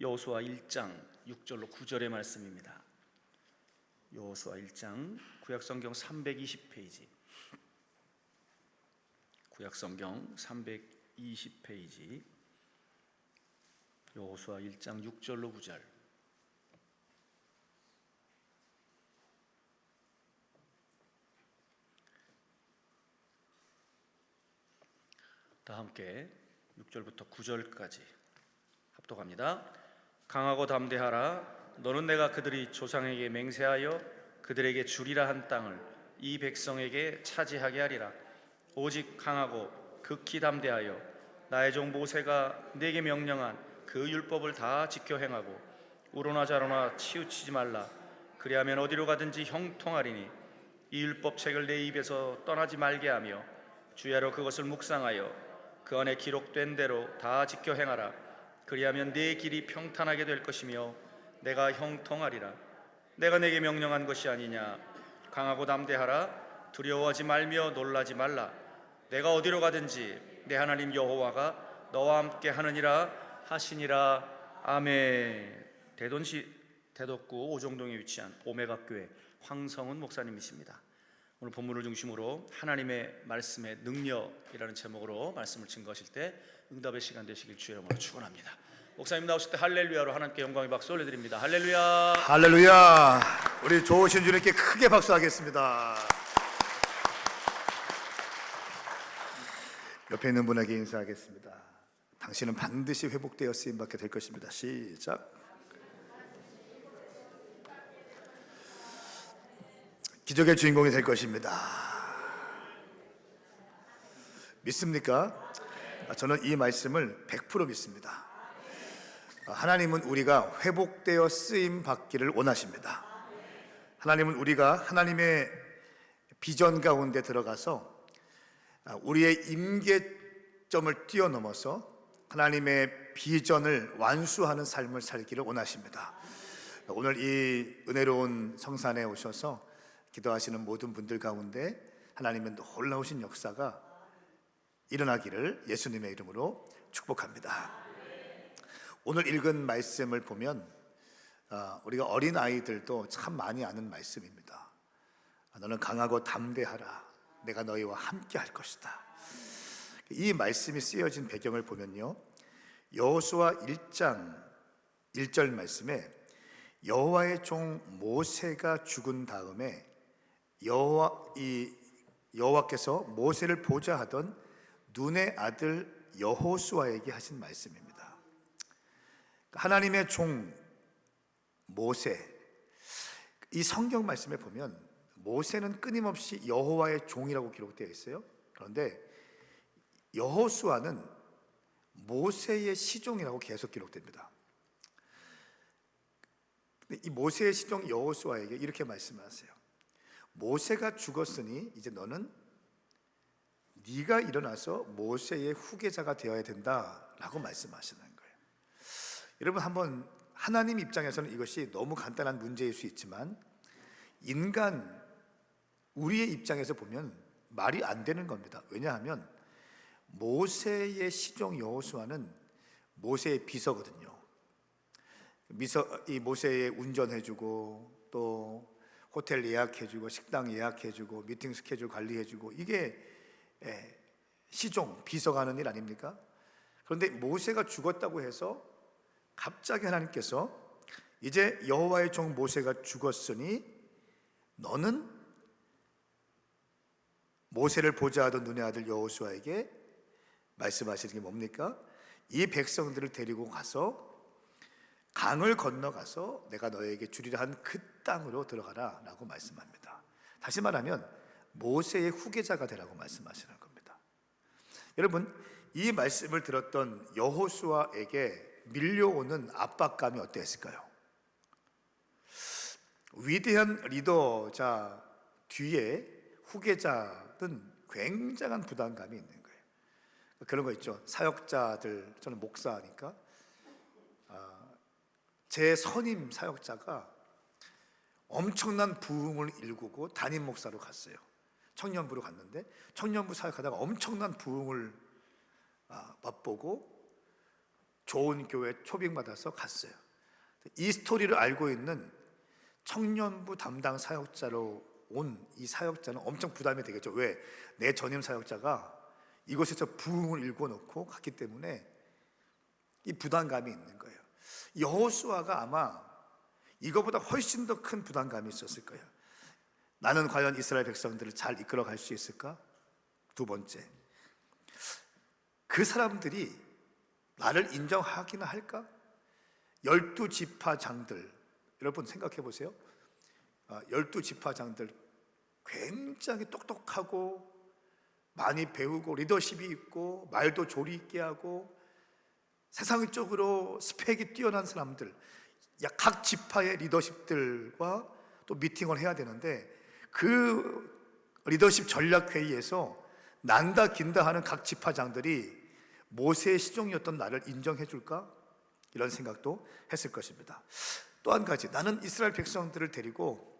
여호수아 1장 6절로 9절의 말씀입니다. 여호수아 1장 구약성경 320페이지, 구약성경 320페이지, 여호수아 1장 6절로 9절. 다 함께 6절부터 9절까지 합독합니다. 강하고 담대하라. 너는 내가 그들이 조상에게 맹세하여 그들에게 주리라 한 땅을 이 백성에게 차지하게 하리라. 오직 강하고 극히 담대하여 나의 종 모세가 내게 명령한 그 율법을 다 지켜 행하고 우로나 좌로나 치우치지 말라. 그리하면 어디로 가든지 형통하리니 이 율법책을 내 입에서 떠나지 말게 하며 주야로 그것을 묵상하여 그 안에 기록된 대로 다 지켜 행하라. 그리하면 네 길이 평탄하게 될 것이며 내가 형통하리라. 내가 내게 명령한 것이 아니냐. 강하고 담대하라. 두려워하지 말며 놀라지 말라. 내가 어디로 가든지 내 하나님 여호와가 너와 함께 하느니라 하시니라. 아멘. 대덕구 오정동에 위치한 오메가교회 황성훈 목사님이십니다. 오늘 본문을 중심으로 하나님의 말씀의 능력이라는 제목으로 말씀을 증거하실 때 응답의 시간 되시길 주의 이름으로 축원합니다. 목사님 나오실 때 할렐루야로 하나님께 영광의 박수 올려드립니다. 할렐루야. 할렐루야. 우리 좋으신 주님께 크게 박수하겠습니다. 옆에 있는 분에게 인사하겠습니다. 당신은 반드시 회복되어 쓰임받게 될 것입니다. 시작. 기적의 주인공이 될 것입니다. 믿습니까? 저는 이 말씀을 100% 믿습니다. 하나님은 우리가 회복되어 쓰임 받기를 원하십니다. 하나님은 우리가 하나님의 비전 가운데 들어가서 우리의 임계점을 뛰어넘어서 하나님의 비전을 완수하는 삶을 살기를 원하십니다. 오늘 이 은혜로운 성산에 오셔서 기도하시는 모든 분들 가운데 하나님의 놀라우신 역사가 일어나기를 예수님의 이름으로 축복합니다. 오늘 읽은 말씀을 보면 우리가 어린 아이들도 참 많이 아는 말씀입니다. 너는 강하고 담대하라. 내가 너희와 함께 할 것이다. 이 말씀이 쓰여진 배경을 보면요, 여호수아 1장 1절 말씀에 여호와의 종 모세가 죽은 다음에 여호와께서 모세를 보좌 하던 눈의 아들 여호수아에게 하신 말씀입니다. 하나님의 종 모세, 이 성경 말씀에 보면 모세는 끊임없이 여호와의 종이라고 기록되어 있어요. 그런데 여호수아는 모세의 시종이라고 계속 기록됩니다. 이 모세의 시종 여호수아에게 이렇게 말씀하세요. 모세가 죽었으니 이제 너는 네가 일어나서 모세의 후계자가 되어야 된다라고 말씀하시는 거예요. 여러분, 한번 하나님 입장에서는 이것이 너무 간단한 문제일 수 있지만 우리의 입장에서 보면 말이 안 되는 겁니다. 왜냐하면 모세의 시종 여호수아는 모세의 비서거든요. 이 모세의 운전해주고 또 호텔 예약해주고 식당 예약해주고 미팅 스케줄 관리해주고, 이게 시종 비서가 하는 일 아닙니까? 그런데 모세가 죽었다고 해서 갑자기 하나님께서 이제 여호와의 종 모세가 죽었으니 너는 모세를 보좌하던 눈의 아들 여호수아에게 말씀하시는 게 뭡니까? 이 백성들을 데리고 가서 강을 건너가서 내가 너에게 주리라 한 그 땅으로 들어가라 라고 말씀합니다. 다시 말하면 모세의 후계자가 되라고 말씀하시는 겁니다. 여러분, 이 말씀을 들었던 여호수아에게 밀려오는 압박감이 어땠을까요? 위대한 리더자 뒤에 후계자는 굉장한 부담감이 있는 거예요. 그런 거 있죠. 사역자들, 저는 목사니까 제 선임 사역자가 엄청난 부흥을 일구고 담임 목사로 갔어요. 청년부로 갔는데 청년부 사역하다가 엄청난 부흥을 맛보고 좋은 교회 초빙받아서 갔어요. 이 스토리를 알고 있는 청년부 담당 사역자로 온 이 사역자는 엄청 부담이 되겠죠. 왜? 내 전임 사역자가 이곳에서 부흥을 일궈놓고 갔기 때문에 이 부담감이 있는 거예요. 여호수아가 아마 이거보다 훨씬 더 큰 부담감이 있었을 거예요. 나는 과연 이스라엘 백성들을 잘 이끌어갈 수 있을까? 두 번째, 그 사람들이 나를 인정하기나 할까? 12지파장들, 여러분 생각해 보세요. 12지파장들 굉장히 똑똑하고 많이 배우고 리더십이 있고 말도 조리 있게 하고 세상적으로 스펙이 뛰어난 사람들, 각 지파의 리더십들과 또 미팅을 해야 되는데 그 리더십 전략 회의에서 난다 긴다 하는 각 지파장들이 모세의 시종이었던 나를 인정해 줄까? 이런 생각도 했을 것입니다. 또 한 가지, 나는 이스라엘 백성들을 데리고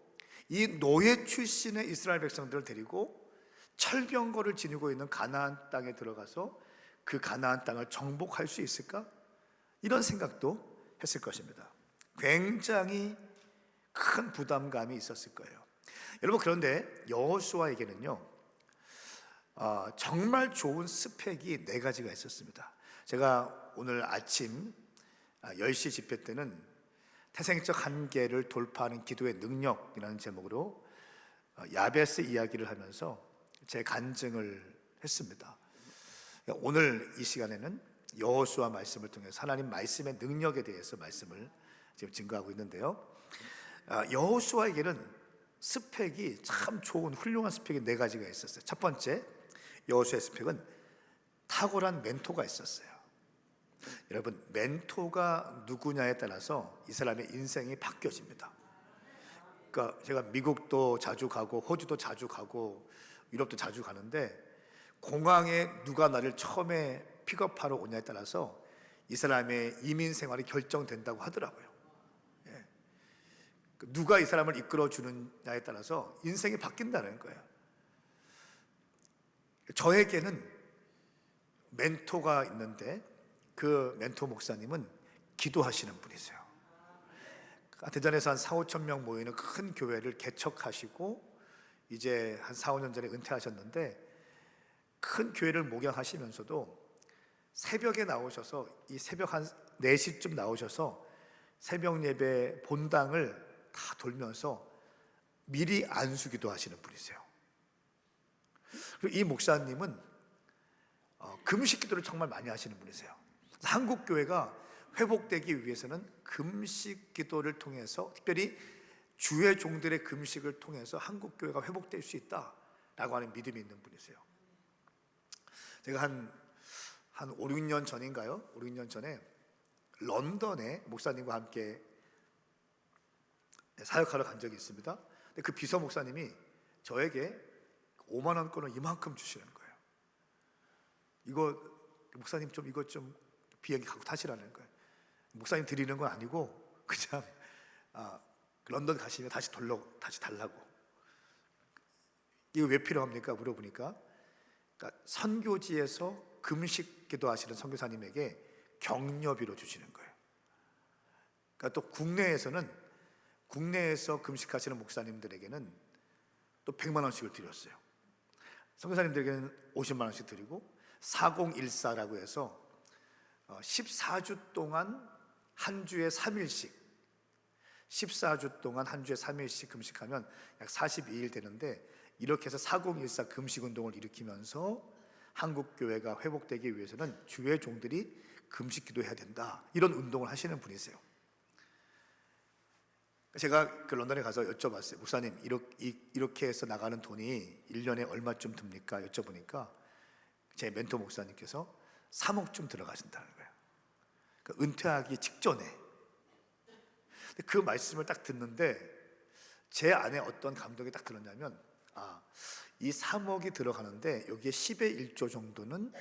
이 노예 출신의 이스라엘 백성들을 데리고 철병거를 지니고 있는 가나안 땅에 들어가서 그 가나안 땅을 정복할 수 있을까? 이런 생각도 했을 것입니다. 굉장히 큰 부담감이 있었을 거예요. 여러분, 그런데 여호수아에게는요 정말 좋은 스펙이 4가지가 있었습니다. 제가 오늘 아침 10시 집회 때는 태생적 한계를 돌파하는 기도의 능력이라는 제목으로 야베스 이야기를 하면서 제 간증을 했습니다. 오늘 이 시간에는 여호수아 말씀을 통해서 하나님 말씀의 능력에 대해서 말씀을 지금 증거하고 있는데요. 여호수아에게는 스펙이 참 좋은 훌륭한 스펙이 4가지가 있었어요. 첫 번째, 여호수아의 스펙은 탁월한 멘토가 있었어요. 여러분, 멘토가 누구냐에 따라서 이 사람의 인생이 바뀌어집니다. 그러니까 제가 미국도 자주 가고 호주도 자주 가고 유럽도 자주 가는데 공항에 누가 나를 처음에 픽업하러 오냐에 따라서 이 사람의 이민 생활이 결정된다고 하더라고요. 누가 이 사람을 이끌어 주느냐에 따라서 인생이 바뀐다는 거예요. 저에게는 멘토가 있는데 그 멘토 목사님은 기도하시는 분이세요. 대전에서 한 4, 5천 명 모이는 큰 교회를 개척하시고 이제 한 4, 5년 전에 은퇴하셨는데 큰 교회를 목양하시면서도 새벽에 나오셔서 이 새벽 한 4시쯤 나오셔서 새벽 예배 본당을 다 돌면서 미리 안수기도 하시는 분이세요. 그리고 이 목사님은 금식 기도를 정말 많이 하시는 분이세요. 한국 교회가 회복되기 위해서는 금식 기도를 통해서, 특별히 주의 종들의 금식을 통해서 한국 교회가 회복될 수 있다라고 하는 믿음이 있는 분이세요. 제가 한 5, 6년 전인가요? 5, 6년 전에 런던에 목사님과 함께 사역하러 간 적이 있습니다. 근데 그 비서 목사님이 저에게 5만 원권을 이만큼 주시는 거예요. 이거 목사님 좀 이것 좀 비행기 갖고 타시라는 거예요. 목사님 드리는 건 아니고 그냥 런던 가시면 다시 달라고. 이거 왜 필요합니까? 물어보니까 그러니까 선교지에서 금식 기도하시는 선교사님에게 격려비로 주시는 거예요. 그러니까 또 국내에서 금식하시는 목사님들에게는 또 100만 원씩을 드렸어요. 선교사님들에게는 50만 원씩 드리고 4014라고 해서 14주 동안 한 주에 3일씩 14주 동안 한 주에 3일씩 금식하면 약 42일 되는데 이렇게 해서 4014 금식운동을 일으키면서 한국교회가 회복되기 위해서는 주의 종들이 금식 기도해야 된다, 이런 운동을 하시는 분이세요. 제가 그 런던에 가서 여쭤봤어요. 목사님, 이렇게 해서 나가는 돈이 1년에 얼마쯤 듭니까? 여쭤보니까 제 멘토 목사님께서 3억쯤 들어가신다는 거예요. 그러니까 은퇴하기 직전에. 그 말씀을 딱 듣는데 제 안에 어떤 감동이 딱 들었냐면, 이 3억이 들어가는데 여기에 10의 1조 정도는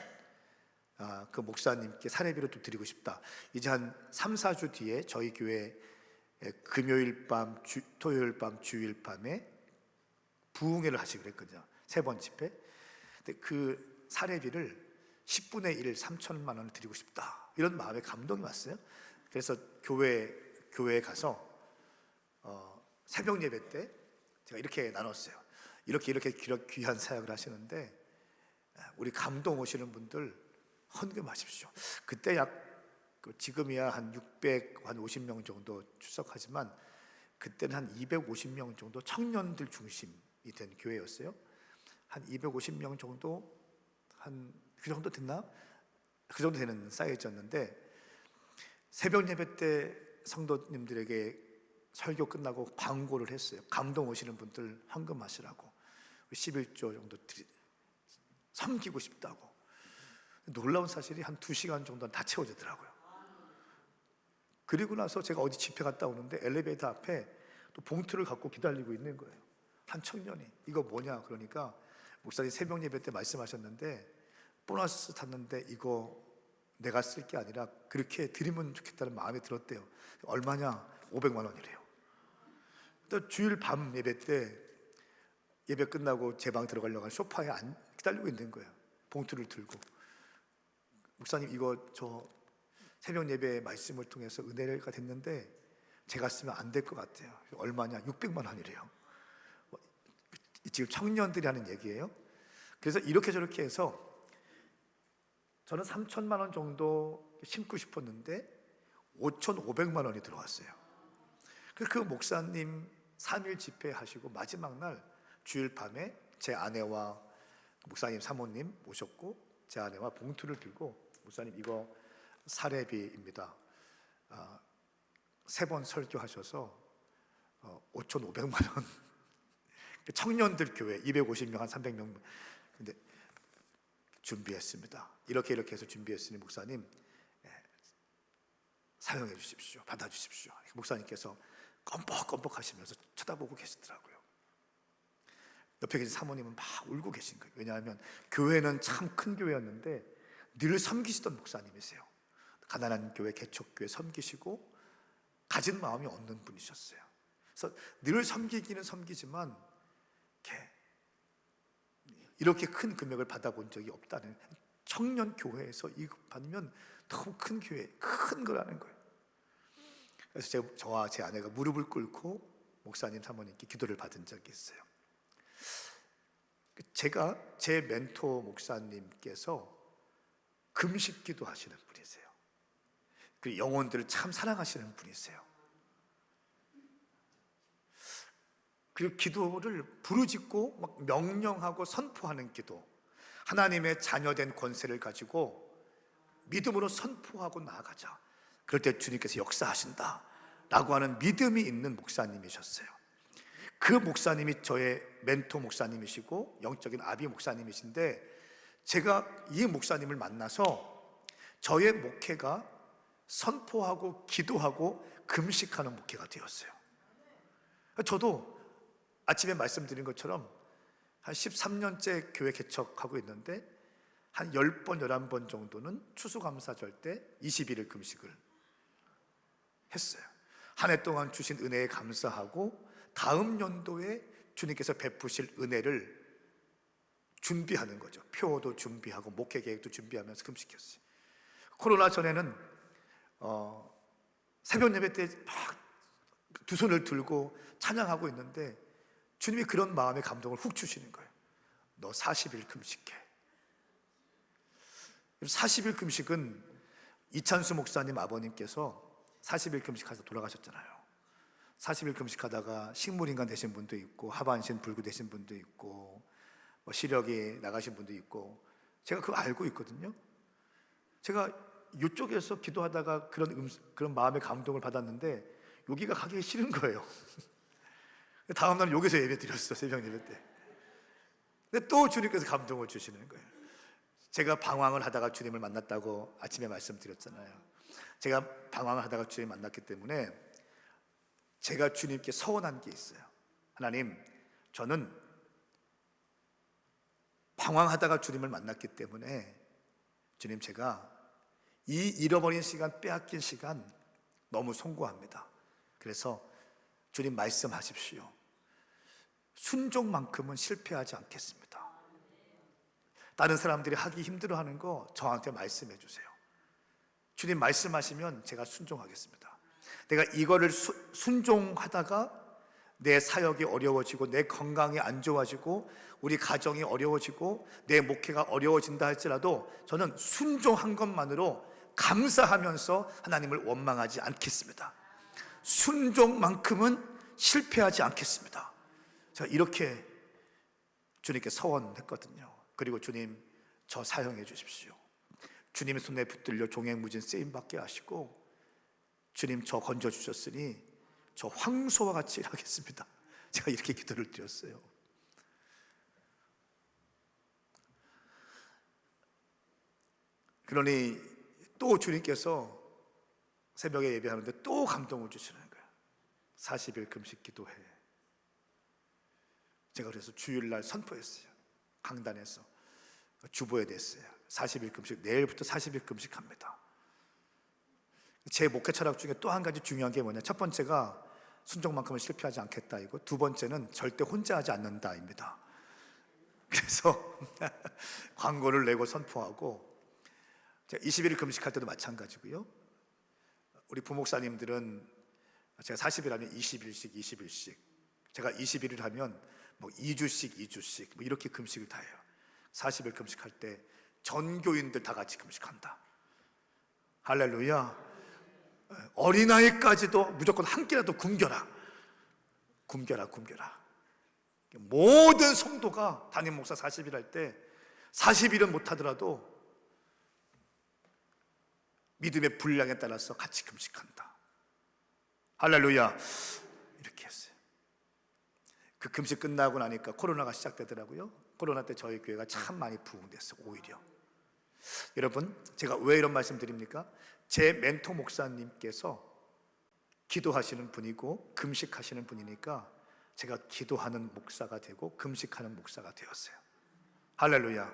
그 목사님께 사례비로 또 드리고 싶다. 이제 한 3, 4주 뒤에 저희 교회 금요일 밤, 토요일 밤, 주일 밤에 부흥회를 하시기로 했거든요. 3번 집회. 근데 그 사례비를 10분의 1, 3천만 원을 드리고 싶다. 이런 마음에 감동이 왔어요. 그래서 교회에 가서 새벽 예배 때 제가 이렇게 나눴어요. 이렇게 귀한 사역을 하시는데 우리 감동 오시는 분들 헌금하십시오. 그때 지금이야 한 650명 정도 출석하지만 그때는 한 250명 정도 청년들 중심이 된 교회였어요. 한 250명 정도, 한 그 정도 됐나? 그 정도 되는 사이즈였는데 새벽 예배 때 성도님들에게 설교 끝나고 광고를 했어요. 감동 오시는 분들 헌금하시라고 11조 정도 섬기고 싶다고. 놀라운 사실이 한 2시간 정도는 다 채워지더라고요. 그리고 나서 제가 어디 집회 갔다 오는데 엘리베이터 앞에 또 봉투를 갖고 기다리고 있는 거예요. 한 청년이. 이거 뭐냐 그러니까 목사님 새벽 예배 때 말씀하셨는데 보너스 탔는데 이거 내가 쓸 게 아니라 그렇게 드리면 좋겠다는 마음이 들었대요. 얼마냐? 500만 원이래요. 또 주일 밤 예배 때 예배 끝나고 제 방 들어가려고 소파에 기다리고 있는 거예요. 봉투를 들고. 목사님 이거 저 새벽 예배 말씀을 통해서 은혜가 됐는데 제가 쓰면 안 될 것 같아요. 얼마냐? 600만 원이래요. 지금 청년들이 하는 얘기예요. 그래서 이렇게 저렇게 해서 저는 3천만 원 정도 심고 싶었는데 5,500만 원이 들어왔어요. 그래서 그 목사님 3일 집회하시고 마지막 날 주일 밤에 제 아내와 목사님 사모님 모셨고 제 아내와 봉투를 들고 목사님 이거 사례비입니다. 3번 설교하셔서 5,500만 원. 청년들 교회 250명 한 300명 근데 준비했습니다. 이렇게 해서 준비했으니 목사님 사용해 주십시오. 받아 주십시오. 목사님께서 껌뻑껌뻑 하시면서 쳐다보고 계시더라고요. 옆에 계신 사모님은 막 울고 계신 거예요. 왜냐하면 교회는 참 큰 교회였는데 늘 섬기시던 목사님이세요. 가난한 교회, 개척교회 섬기시고 가진 마음이 없는 분이셨어요. 그래서 늘 섬기기는 섬기지만 이렇게 큰 금액을 받아본 적이 없다는, 청년 교회에서 이거 받으면 너무 큰 교회, 큰 거라는 거예요. 그래서 저와 제 아내가 무릎을 꿇고 목사님 사모님께 기도를 받은 적이 있어요. 제가 제 멘토 목사님께서 금식 기도하시는 분이세요. 그리고 영혼들을 참 사랑하시는 분이세요. 그리고 기도를 부르짖고 막 명령하고 선포하는 기도, 하나님의 자녀된 권세를 가지고 믿음으로 선포하고 나아가자. 그럴 때 주님께서 역사하신다 라고 하는 믿음이 있는 목사님이셨어요. 그 목사님이 저의 멘토 목사님이시고 영적인 아비 목사님이신데, 제가 이 목사님을 만나서 저의 목회가 선포하고 기도하고 금식하는 목회가 되었어요. 저도 아침에 말씀드린 것처럼 한 13년째 교회 개척하고 있는데 한 10번, 11번 정도는 추수감사절 때 21일 금식을 했어요. 한 해 동안 주신 은혜에 감사하고 다음 연도에 주님께서 베푸실 은혜를 준비하는 거죠. 표도 준비하고 목회 계획도 준비하면서 금식했어요. 코로나 전에는 새벽 예배 때 막 두 손을 들고 찬양하고 있는데 주님이 그런 마음의 감동을 훅 주시는 거예요. 너 40일 금식해. 40일 금식은 이찬수 목사님 아버님께서 40일 금식하셔서 돌아가셨잖아요. 40일 금식하다가 식물인간 되신 분도 있고 하반신 불구 되신 분도 있고 시력이 나가신 분도 있고, 제가 그거 알고 있거든요. 제가 이쪽에서 기도하다가 그런 마음의 감동을 받았는데 여기가 가기 싫은 거예요. 다음날 여기서 예배 드렸어, 새벽 예배 때. 근데 또 주님께서 감동을 주시는 거예요. 제가 방황을 하다가 주님을 만났다고 아침에 말씀드렸잖아요. 제가 방황을 하다가 주님을 만났기 때문에 제가 주님께 서원한 게 있어요. 하나님, 저는 방황하다가 주님을 만났기 때문에 주님, 제가 이 잃어버린 시간, 빼앗긴 시간 너무 송구합니다. 그래서 주님 말씀하십시오. 순종만큼은 실패하지 않겠습니다. 다른 사람들이 하기 힘들어하는 거 저한테 말씀해 주세요. 주님 말씀하시면 제가 순종하겠습니다. 내가 이거를 순종하다가 내 사역이 어려워지고 내 건강이 안 좋아지고 우리 가정이 어려워지고 내 목회가 어려워진다 할지라도 저는 순종한 것만으로 감사하면서 하나님을 원망하지 않겠습니다. 순종만큼은 실패하지 않겠습니다. 제가 이렇게 주님께 서원했거든요. 그리고 주님, 저 사용해 주십시오. 주님의 손에 붙들려 종횡무진 쓰임받게 하시고, 주님 저 건져주셨으니 저 황소와 같이 일하겠습니다. 제가 이렇게 기도를 드렸어요. 그러니 또 주님께서 새벽에 예배하는데 또 감동을 주시는 거예요. 40일 금식 기도해. 제가 그래서 주일날 선포했어요. 강단에서 주보에 냈어요. 40일 금식, 내일부터 40일 금식합니다. 제 목회 철학 중에 또 한 가지 중요한 게 뭐냐, 첫 번째가 순종만큼은 실패하지 않겠다 이고, 두 번째는 절대 혼자 하지 않는다입니다. 그래서 광고를 내고 선포하고, 제가 21일 금식할 때도 마찬가지고요. 우리 부목사님들은 제가 40일 하면 20일씩 20일씩, 제가 21일 하면 뭐 2주씩 뭐 이렇게 금식을 다 해요. 40일 금식할 때 전교인들 다 같이 금식한다. 할렐루야. 어린아이까지도 무조건 한 끼라도 굶겨라. 모든 성도가 담임 목사 40일 할 때 40일은 못하더라도 믿음의 분량에 따라서 같이 금식한다. 할렐루야. 이렇게 했어요. 그 금식 끝나고 나니까 코로나가 시작되더라고요. 코로나 때 저희 교회가 참 많이 부흥됐어요. 오히려. 여러분, 제가 왜 이런 말씀 드립니까? 제 멘토 목사님께서 기도하시는 분이고 금식하시는 분이니까 제가 기도하는 목사가 되고 금식하는 목사가 되었어요. 할렐루야.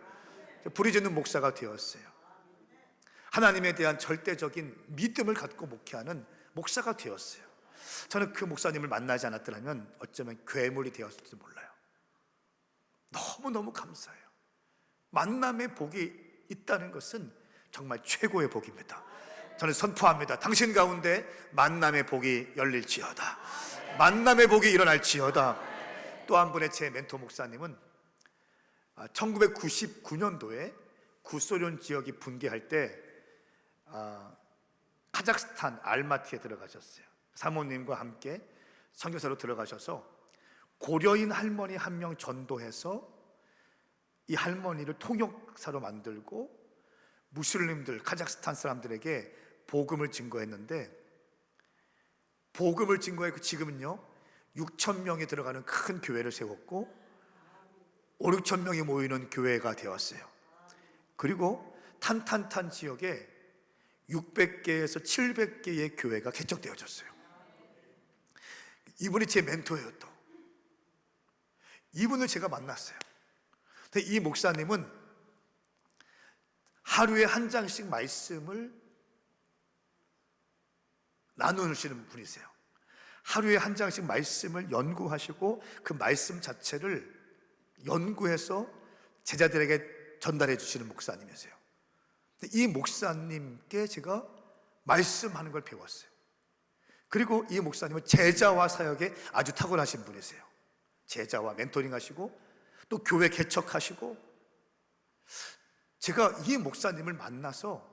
부르짖는 목사가 되었어요. 하나님에 대한 절대적인 믿음을 갖고 목회하는 목사가 되었어요. 저는 그 목사님을 만나지 않았더라면 어쩌면 괴물이 되었을지도 몰라요. 너무너무 감사해요. 만남의 복이 있다는 것은 정말 최고의 복입니다. 저는 선포합니다. 당신 가운데 만남의 복이 열릴지어다. 만남의 복이 일어날지어다. 또 한 분의 제 멘토 목사님은 1999년도에 구소련 지역이 붕괴할 때 카자흐스탄 알마티에 들어가셨어요. 사모님과 함께 선교사로 들어가셔서 고려인 할머니 한 명 전도해서 이 할머니를 통역사로 만들고 무슬림들, 카자흐스탄 사람들에게 복음을 증거했는데, 복음을 증거했고 지금은요 6천 명이 들어가는 큰 교회를 세웠고 5, 6천 명이 모이는 교회가 되었어요. 그리고 탄탄탄 지역에 600개에서 700개의 교회가 개척되어졌어요. 이분이 제 멘토예요. 또 이분을 제가 만났어요. 근데 이 목사님은 하루에 한 장씩 말씀을 나누시는 분이세요. 하루에 한 장씩 말씀을 연구하시고 그 말씀 자체를 연구해서 제자들에게 전달해 주시는 목사님이세요. 이 목사님께 제가 말씀하는 걸 배웠어요. 그리고 이 목사님은 제자와 사역에 아주 탁월하신 분이세요. 제자와 멘토링 하시고 또 교회 개척하시고, 제가 이 목사님을 만나서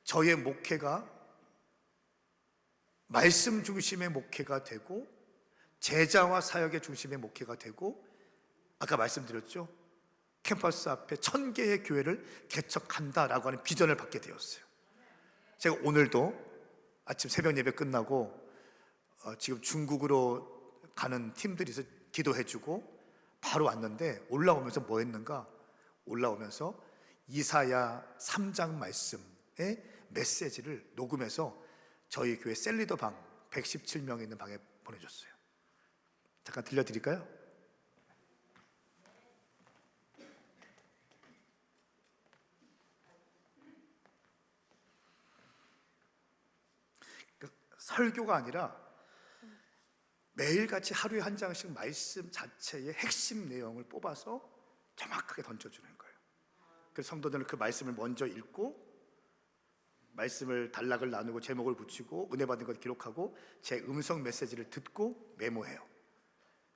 저의 목회가 말씀 중심의 목회가 되고 제자와 사역의 중심의 목회가 되고, 아까 말씀드렸죠, 캠퍼스 앞에 1000개의 교회를 개척한다라고 하는 비전을 받게 되었어요. 제가 오늘도 아침 새벽 예배 끝나고 지금 중국으로 가는 팀들이 있어 기도해주고 바로 왔는데, 올라오면서 뭐 했는가, 올라오면서 이사야 3장 말씀의 메시지를 녹음해서 저희 교회 셀리더 방 117명 있는 방에 보내줬어요. 잠깐 들려드릴까요? 설교가 아니라 매일같이 하루에 한 장씩 말씀 자체의 핵심 내용을 뽑아서 정확하게 던져주는 거예요. 그래서 성도들은 그 말씀을 먼저 읽고 말씀을 단락을 나누고 제목을 붙이고 은혜 받은 것 기록하고 제 음성 메시지를 듣고 메모해요.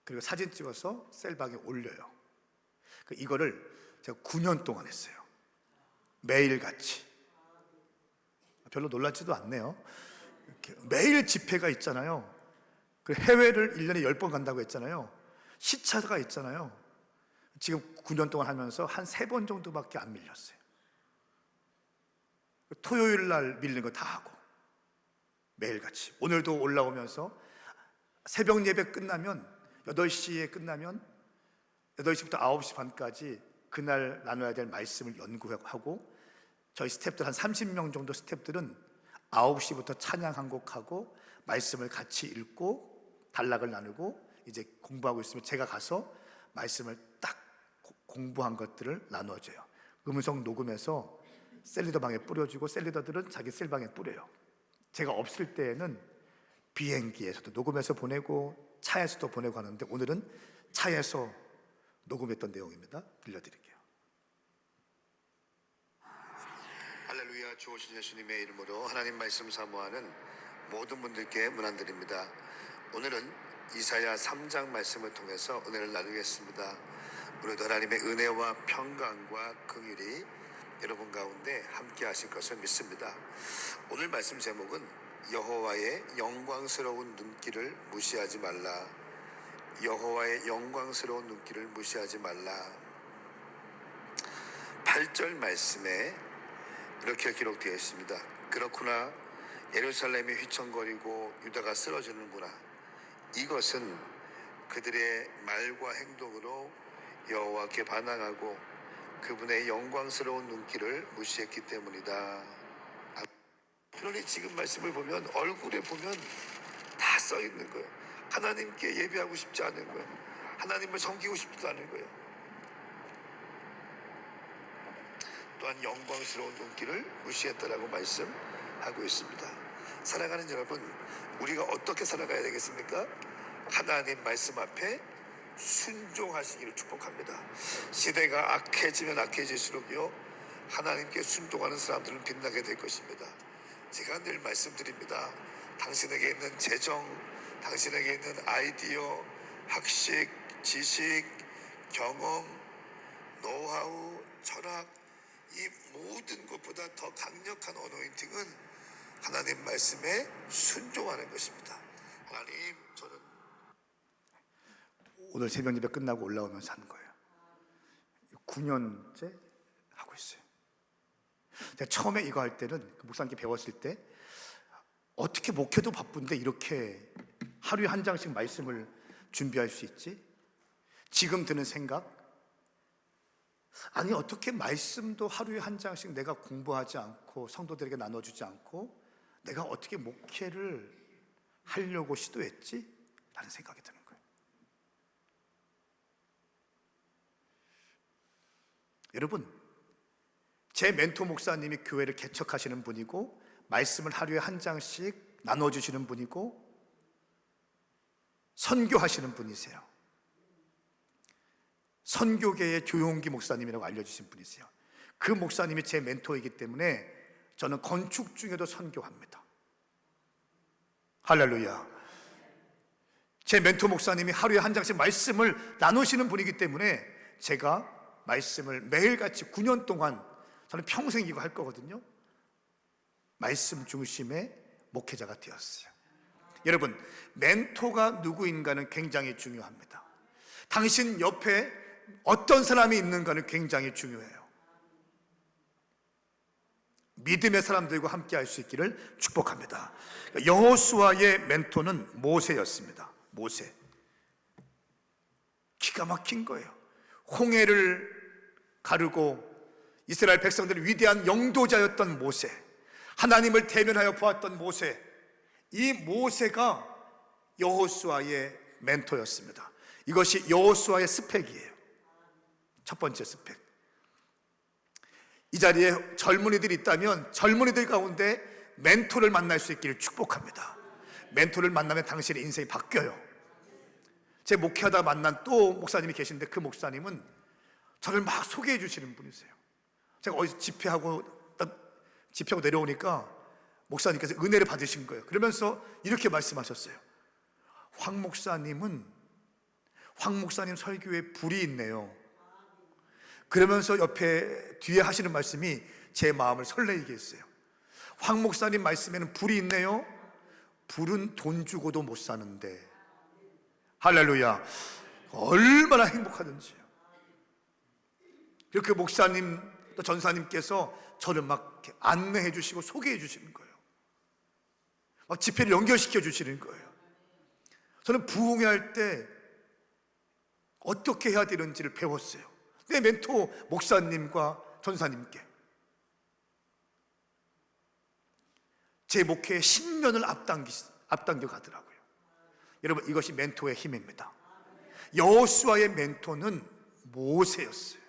그리고 사진 찍어서 셀방에 올려요. 이거를 제가 9년 동안 했어요. 매일같이. 별로 놀랍지도 않네요. 이렇게 매일 집회가 있잖아요. 해외를 1년에 10번 간다고 했잖아요. 시차가 있잖아요. 지금 9년 동안 하면서 한 3번 정도밖에 안 밀렸어요. 토요일 날 밀린 거 다 하고 매일같이. 오늘도 올라오면서 새벽 예배 끝나면 8시에 끝나면 8시부터 9시 반까지 그날 나눠야 될 말씀을 연구하고, 저희 스태프들 한 30명 정도 스태프들은 9시부터 찬양 한 곡하고 말씀을 같이 읽고 단락을 나누고 이제 공부하고 있으면 제가 가서 말씀을 딱 공부한 것들을 나눠줘요. 음성 녹음해서 셀리더 방에 뿌려주고 셀리더들은 자기 셀방에 뿌려요. 제가 없을 때에는 비행기에서도 녹음해서 보내고 차에서도 보내고 하는데, 오늘은 차에서 녹음했던 내용입니다. 들려드릴게요. 할렐루야. 주오신 예수님의 이름으로 하나님 말씀 사모하는 모든 분들께 문안드립니다. 오늘은 이사야 3장 말씀을 통해서 은혜를 나누겠습니다. 오늘도 하나님의 은혜와 평강과 긍휼이 여러분 가운데 함께 하실 것을 믿습니다. 오늘 말씀 제목은 여호와의 영광스러운 눈길을 무시하지 말라. 여호와의 영광스러운 눈길을 무시하지 말라. 8절 말씀에 이렇게 기록되어 있습니다. 그렇구나, 예루살렘이 휘청거리고 유다가 쓰러지는구나. 이것은 그들의 말과 행동으로 여호와께 반항하고 그분의 영광스러운 눈길을 무시했기 때문이다. 그러니 지금 말씀을 보면 얼굴에 보면 다 써 있는 거예요. 하나님께 예배하고 싶지 않은 거예요. 하나님을 섬기고 싶지도 않은 거예요. 또한 영광스러운 눈길을 무시했다라고 말씀하고 있습니다. 사랑하는 여러분, 우리가 어떻게 살아가야 되겠습니까? 하나님 말씀 앞에 순종하시기를 축복합니다. 시대가 악해지면 악해질수록요, 하나님께 순종하는 사람들은 빛나게 될 것입니다. 제가 늘 말씀드립니다. 당신에게 있는 재정, 당신에게 있는 아이디어, 학식, 지식, 경험, 노하우, 철학, 이 모든 것보다 더 강력한 어노인팅은 하나님 말씀에 순종하는 것입니다. 하나님, 저는 오늘 새벽 예배 끝나고 올라오면서 하는 거예요. 9년째 하고 있어요. 제가 처음에 이거 할 때는 목사님께 배웠을 때 어떻게 목회도 바쁜데 이렇게 하루에 한 장씩 말씀을 준비할 수 있지? 지금 드는 생각, 아니 어떻게 말씀도 하루에 한 장씩 내가 공부하지 않고 성도들에게 나눠주지 않고 내가 어떻게 목회를 하려고 시도했지? 라는 생각이 드는 거예요. 여러분, 제 멘토 목사님이 교회를 개척하시는 분이고 말씀을 하루에 한 장씩 나눠주시는 분이고 선교하시는 분이세요. 선교계의 조용기 목사님이라고 알려주신 분이세요. 그 목사님이 제 멘토이기 때문에 저는 건축 중에도 선교합니다. 할렐루야. 제 멘토 목사님이 하루에 한 장씩 말씀을 나누시는 분이기 때문에 제가 말씀을 매일같이 9년 동안, 저는 평생 이거 할 거거든요. 말씀 중심의 목회자가 되었어요. 여러분, 멘토가 누구인가는 굉장히 중요합니다. 당신 옆에 어떤 사람이 있는가는 굉장히 중요해요. 믿음의 사람들과 함께 할 수 있기를 축복합니다. 여호수아의 멘토는 모세였습니다. 모세. 기가 막힌 거예요. 홍해를 가르고 이스라엘 백성들의 위대한 영도자였던 모세, 하나님을 대면하여 보았던 모세, 이 모세가 여호수아의 멘토였습니다. 이것이 여호수아의 스펙이에요. 첫 번째 스펙. 이 자리에 젊은이들이 있다면 젊은이들 가운데 멘토를 만날 수 있기를 축복합니다. 멘토를 만나면 당신의 인생이 바뀌어요. 제 목회하다 만난 또 목사님이 계신데 그 목사님은 저를 막 소개해 주시는 분이세요. 제가 어디서 집회하고 집회하고 내려오니까 목사님께서 은혜를 받으신 거예요. 그러면서 이렇게 말씀하셨어요. 황 목사님 설교에 불이 있네요. 그러면서 옆에 뒤에 하시는 말씀이 제 마음을 설레게 했어요. 황 목사님 말씀에는 불이 있네요. 불은 돈 주고도 못 사는데. 할렐루야. 얼마나 행복하든지요. 이렇게 목사님 또 전사님께서 저를 막 이렇게 안내해 주시고 소개해 주시는 거예요. 막 집회를 연결시켜 주시는 거예요. 저는 부흥회할 때 어떻게 해야 되는지를 배웠어요. 내 멘토 목사님과 전사님께. 제 목회에 10년을 앞당겨 가더라고요. 여러분, 이것이 멘토의 힘입니다. 여호수아의 멘토는 모세였어요.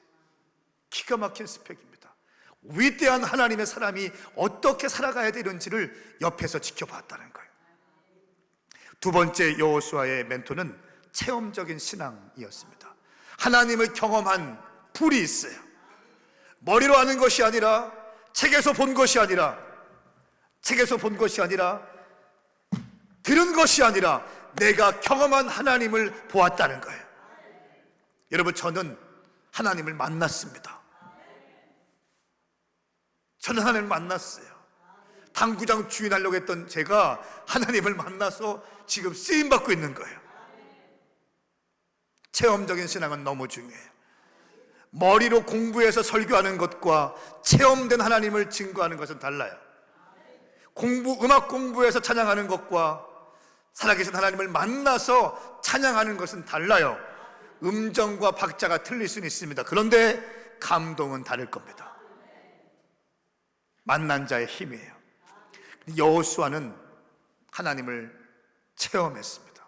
기가 막힌 스펙입니다. 위대한 하나님의 사람이 어떻게 살아가야 되는지를 옆에서 지켜봤다는 거예요. 두 번째 여호수아의 멘토는 체험적인 신앙이었습니다. 하나님을 경험한 불이 있어요. 머리로 아는 것이 아니라, 책에서 본 것이 아니라, 들은 것이 아니라 내가 경험한 하나님을 보았다는 거예요. 여러분, 저는 하나님을 만났습니다. 저는 하나님을 만났어요. 당구장 주인하려고 했던 제가 하나님을 만나서 지금 쓰임받고 있는 거예요. 체험적인 신앙은 너무 중요해요. 머리로 공부해서 설교하는 것과 체험된 하나님을 증거하는 것은 달라요. 음악 공부해서 찬양하는 것과 살아계신 하나님을 만나서 찬양하는 것은 달라요. 음정과 박자가 틀릴 수는 있습니다. 그런데 감동은 다를 겁니다. 만난 자의 힘이에요. 여호수아는 하나님을 체험했습니다.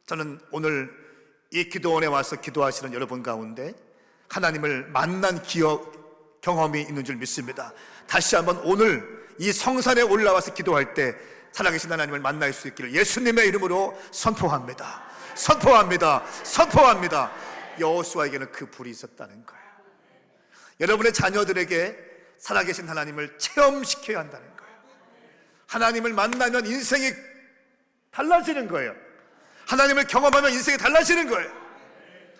저는 오늘 이 기도원에 와서 기도하시는 여러분 가운데 하나님을 만난 경험이 있는 줄 믿습니다. 다시 한번 오늘 이 성산에 올라와서 기도할 때 살아계신 하나님을 만날 수 있기를 예수님의 이름으로 선포합니다. 여호수아에게는 그 불이 있었다는 거예요. 여러분의 자녀들에게 살아계신 하나님을 체험시켜야 한다는 거예요. 하나님을 만나면 인생이 달라지는 거예요. 하나님을 경험하면 인생이 달라지는 거예요.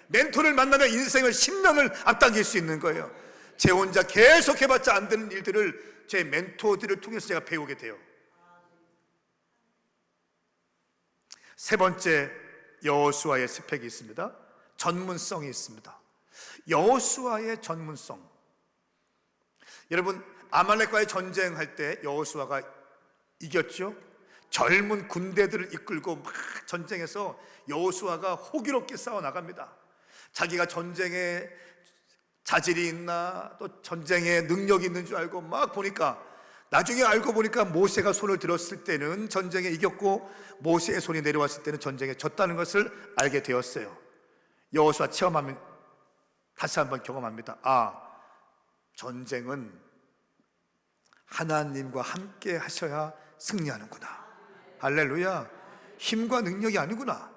멘토를 만나면 인생을 10년을 앞당길 수 있는 거예요. 제 혼자 계속 해봤자 안 되는 일들을 제 멘토들을 통해서 제가 배우게 돼요. 세 번째, 여호수아의 스펙이 있습니다. 전문성이 있습니다. 여호수아의 전문성. 여러분, 아말렉과의 전쟁할 때 여호수아가 이겼죠? 젊은 군대들을 이끌고 막 전쟁에서 여호수아가 호기롭게 싸워 나갑니다. 자기가 전쟁에 자질이 있나 또 전쟁에 능력이 있는 줄 알고 막 보니까, 나중에 알고 보니까 모세가 손을 들었을 때는 전쟁에 이겼고 모세의 손이 내려왔을 때는 전쟁에 졌다는 것을 알게 되었어요. 여호수아 체험하면 다시 한번 경험합니다. 전쟁은 하나님과 함께 하셔야 승리하는구나. 할렐루야. 힘과 능력이 아니구나.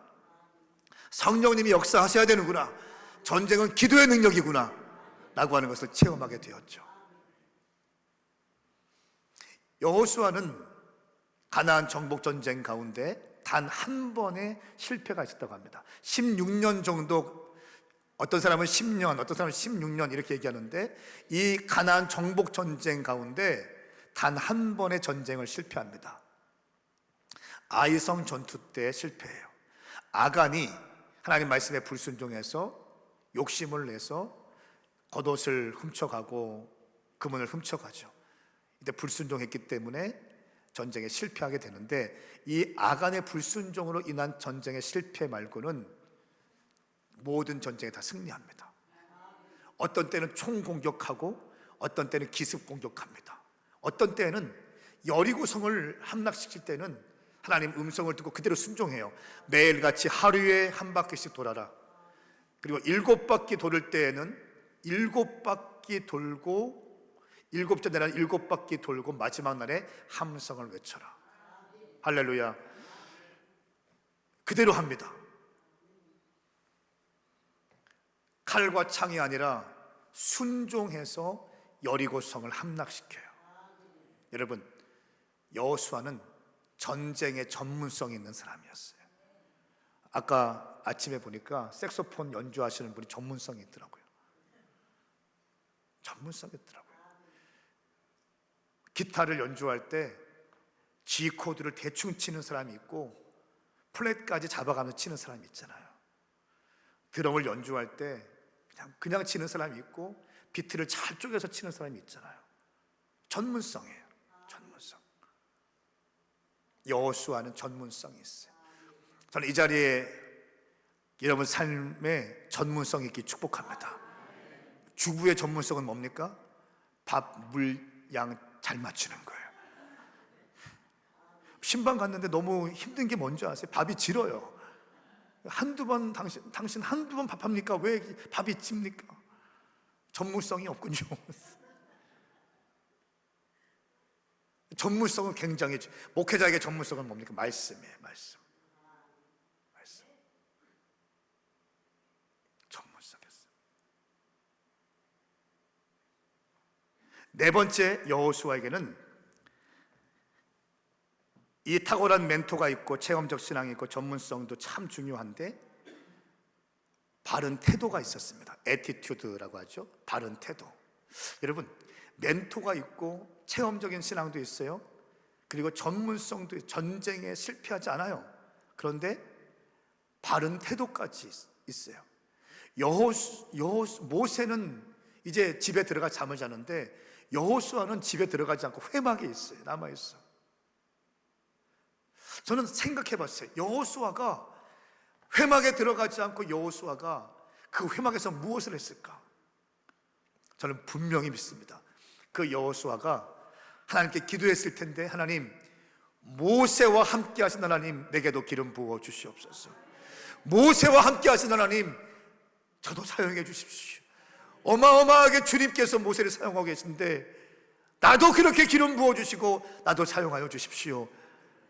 성령님이 역사하셔야 되는구나. 전쟁은 기도의 능력이구나 라고 하는 것을 체험하게 되었죠. 여호수아는 가나안 정복 전쟁 가운데 단 한 번의 실패가 있었다고 합니다. 16년 정도, 어떤 사람은 10년, 어떤 사람은 16년 이렇게 얘기하는데, 이 가나안 정복 전쟁 가운데 단 한 번의 전쟁을 실패합니다. 아이성 전투 때 실패해요. 아간이 하나님 말씀에 불순종해서 욕심을 내서 겉옷을 훔쳐가고 금은을 훔쳐가죠. 근데 불순종했기 때문에 전쟁에 실패하게 되는데, 이 아간의 불순종으로 인한 전쟁의 실패 말고는 모든 전쟁에 다 승리합니다. 어떤 때는 총 공격하고 어떤 때는 기습 공격합니다. 어떤 때는 여리고성을 함락시킬 때는 하나님 음성을 듣고 그대로 순종해요. 매일같이 하루에 한 바퀴씩 돌아라. 그리고 7바퀴 돌을 때에는 7바퀴 돌고, 7째 날은 7바퀴 돌고 마지막 날에 함성을 외쳐라. 할렐루야. 그대로 합니다. 칼과 창이 아니라 순종해서 여리고성을 함락시켜요. 여러분, 여호수아는 전쟁의 전문성이 있는 사람이었어요. 아까 아침에 보니까 색소폰 연주하시는 분이 전문성이 있더라고요. 전문성이 있더라고요. 기타를 연주할 때 G 코드를 대충 치는 사람이 있고 플랫까지 잡아가면서 치는 사람이 있잖아요. 드럼을 연주할 때 그냥 치는 사람이 있고 비트를 잘 쪼개서 치는 사람이 있잖아요. 전문성이에요. 전문성. 여호수아는 전문성이 있어요. 저는 이 자리에 여러분 삶에 전문성 있게 축복합니다. 주부의 전문성은 뭡니까? 밥, 물, 양 잘 맞추는 거예요. 신방 갔는데 너무 힘든 게 뭔지 아세요? 밥이 질어요. 한두 번 당신 한두 번 밥합니까? 왜 밥이 찝니까? 전문성이 없군요. 전문성은 굉장히, 목회자에게 전문성은 뭡니까? 말씀이에요. 말씀. 전문성이었어요. 네 번째, 여호수아에게는 이 탁월한 멘토가 있고 체험적 신앙이 있고 전문성도 참 중요한데 바른 태도가 있었습니다. 애티튜드라고 하죠. 바른 태도. 여러분, 멘토가 있고 체험적인 신앙도 있어요. 그리고 전문성도 전쟁에 실패하지 않아요. 그런데 바른 태도까지 있어요. 모세는 이제 집에 들어가 잠을 자는데 여호수아는 집에 들어가지 않고 회막에 있어요. 남아있어. 저는 생각해 봤어요. 여호수아가 회막에 들어가지 않고 여호수아가 그 회막에서 무엇을 했을까? 저는 분명히 믿습니다. 그 여호수아가 하나님께 기도했을 텐데, 하나님, 모세와 함께 하신 하나님, 내게도 기름 부어 주시옵소서. 모세와 함께 하신 하나님, 저도 사용해 주십시오. 어마어마하게 주님께서 모세를 사용하고 계신데 나도 그렇게 기름 부어 주시고 나도 사용하여 주십시오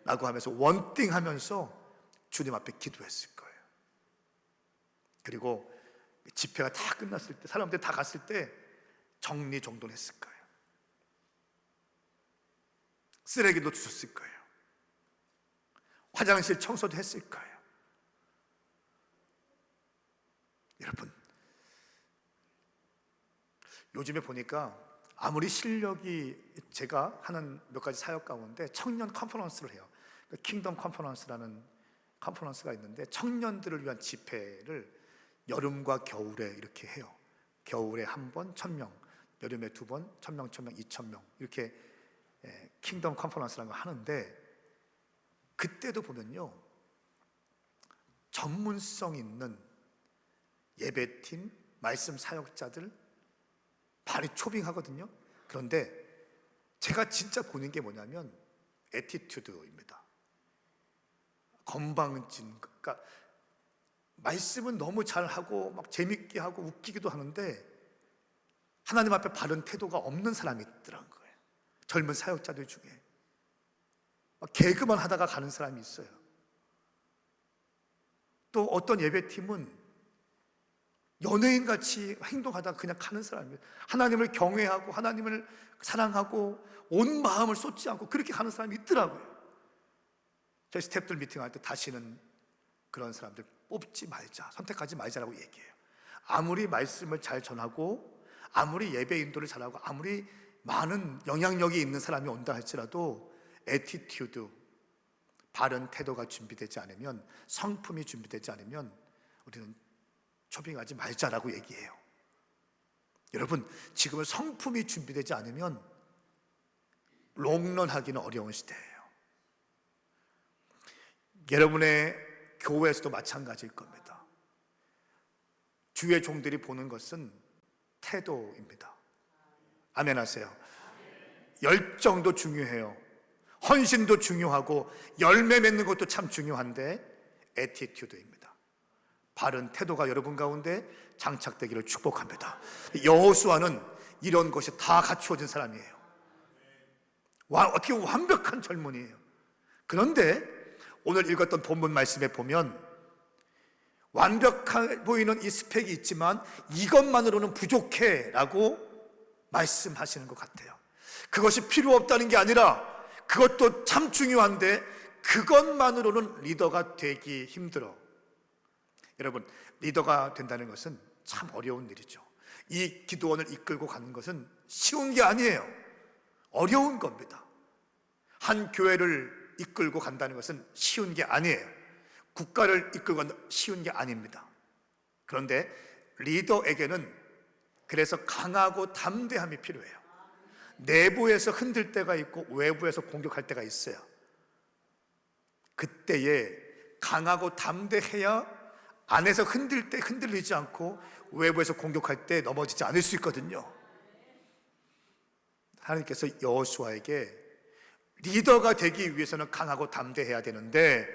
라고 하면서 원띵하면서 주님 앞에 기도했을 거예요. 그리고 집회가 다 끝났을 때, 사람들 다 갔을 때 정리정돈했을 거예요. 쓰레기도 주셨을 거예요. 화장실 청소도 했을 거예요. 여러분, 요즘에 보니까 아무리 실력이, 제가 하는 몇 가지 사역 가운데 청년 컨퍼런스를 해요. 킹덤 컨퍼런스라는 컨퍼런스가 있는데 청년들을 위한 집회를 여름과 겨울에 이렇게 해요. 겨울에 한 번 1,000명, 여름에 2번 1,000명, 2,000명 이렇게 킹덤 컨퍼런스라는 걸 하는데, 그때도 보면요, 전문성 있는 예배팀, 말씀 사역자들 많이 초빙하거든요. 그런데 제가 진짜 보는 게 뭐냐면 애티튜드입니다. 건방진, 그러니까 말씀은 너무 잘하고 막 재밌게 하고 웃기기도 하는데 하나님 앞에 바른 태도가 없는 사람이 있더라는 거예요. 젊은 사역자들 중에 막 개그만 하다가 가는 사람이 있어요. 또 어떤 예배팀은 연예인같이 행동하다가 그냥 가는 사람이에요. 하나님을 경외하고 하나님을 사랑하고 온 마음을 쏟지 않고 그렇게 가는 사람이 있더라고요. 저희 스태프들 미팅할 때 다시는 그런 사람들 뽑지 말자, 선택하지 말자라고 얘기해요. 아무리 말씀을 잘 전하고 아무리 예배 인도를 잘하고 아무리 많은 영향력이 있는 사람이 온다 할지라도 애티튜드, 바른 태도가 준비되지 않으면, 성품이 준비되지 않으면 우리는 초빙하지 말자라고 얘기해요. 여러분, 지금은 성품이 준비되지 않으면 롱런하기는 어려운 시대예요. 여러분의 교회에서도 마찬가지일 겁니다. 주의 종들이 보는 것은 태도입니다. 아멘 하세요. 열정도 중요해요. 헌신도 중요하고 열매 맺는 것도 참 중요한데 애티튜드입니다. 바른 태도가 여러분 가운데 장착되기를 축복합니다. 여호수아는 이런 것이 다 갖추어진 사람이에요. 어떻게 완벽한 젊은이에요. 그런데 오늘 읽었던 본문 말씀에 보면 완벽해 보이는 이 스펙이 있지만 이것만으로는 부족해 라고 말씀하시는 것 같아요. 그것이 필요 없다는 게 아니라 그것도 참 중요한데 그것만으로는 리더가 되기 힘들어. 여러분, 리더가 된다는 것은 참 어려운 일이죠. 이 기도원을 이끌고 가는 것은 쉬운 게 아니에요. 어려운 겁니다. 한 교회를 이끌고 간다는 것은 쉬운 게 아니에요. 국가를 이끌고 간다 쉬운 게 아닙니다. 그런데 리더에게는 그래서 강하고 담대함이 필요해요. 내부에서 흔들 때가 있고 외부에서 공격할 때가 있어요. 그때에 강하고 담대해야 안에서 흔들 때 흔들리지 않고 외부에서 공격할 때 넘어지지 않을 수 있거든요. 하나님께서 여호수아에게 리더가 되기 위해서는 강하고 담대해야 되는데,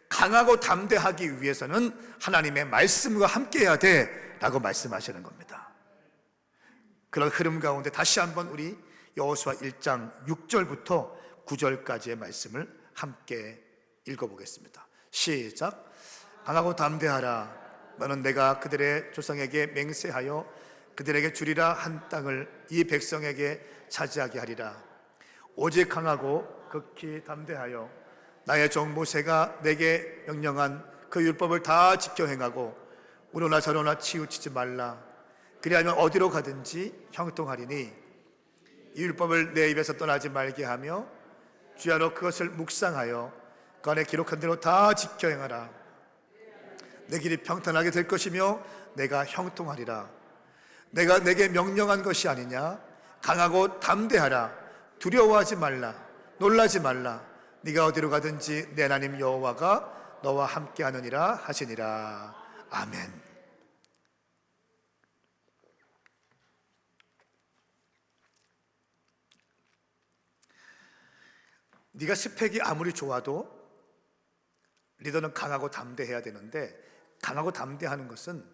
강하고 담대하기 위해서는 하나님의 말씀과 함께 해야 돼 라고 말씀하시는 겁니다. 그런 흐름 가운데 다시 한번 우리 여호수아 1장 6절부터 9절까지의 말씀을 함께 읽어보겠습니다. 시작. 강하고 담대하라. 너는 내가 그들의 조상에게 맹세하여 그들에게 주리라 한 땅을 이 백성에게 차지하게 하리라. 오직 강하고 극히 담대하여 나의 종 모세가 내게 명령한 그 율법을 다 지켜 행하고 우로나 저로나 치우치지 말라. 그리하면 어디로 가든지 형통하리니 이 율법을 내 입에서 떠나지 말게 하며 주야로 그것을 묵상하여 그 안에 기록한 대로 다 지켜 행하라. 내 길이 평탄하게 될 것이며 내가 형통하리라. 내가 내게 명령한 것이 아니냐. 강하고 담대하라. 두려워하지 말라. 놀라지 말라. 네가 어디로 가든지 내 하나님 여호와가 너와 함께 하느니라 하시니라. 아멘. 네가 스펙이 아무리 좋아도 리더는 강하고 담대해야 되는데, 강하고 담대하는 것은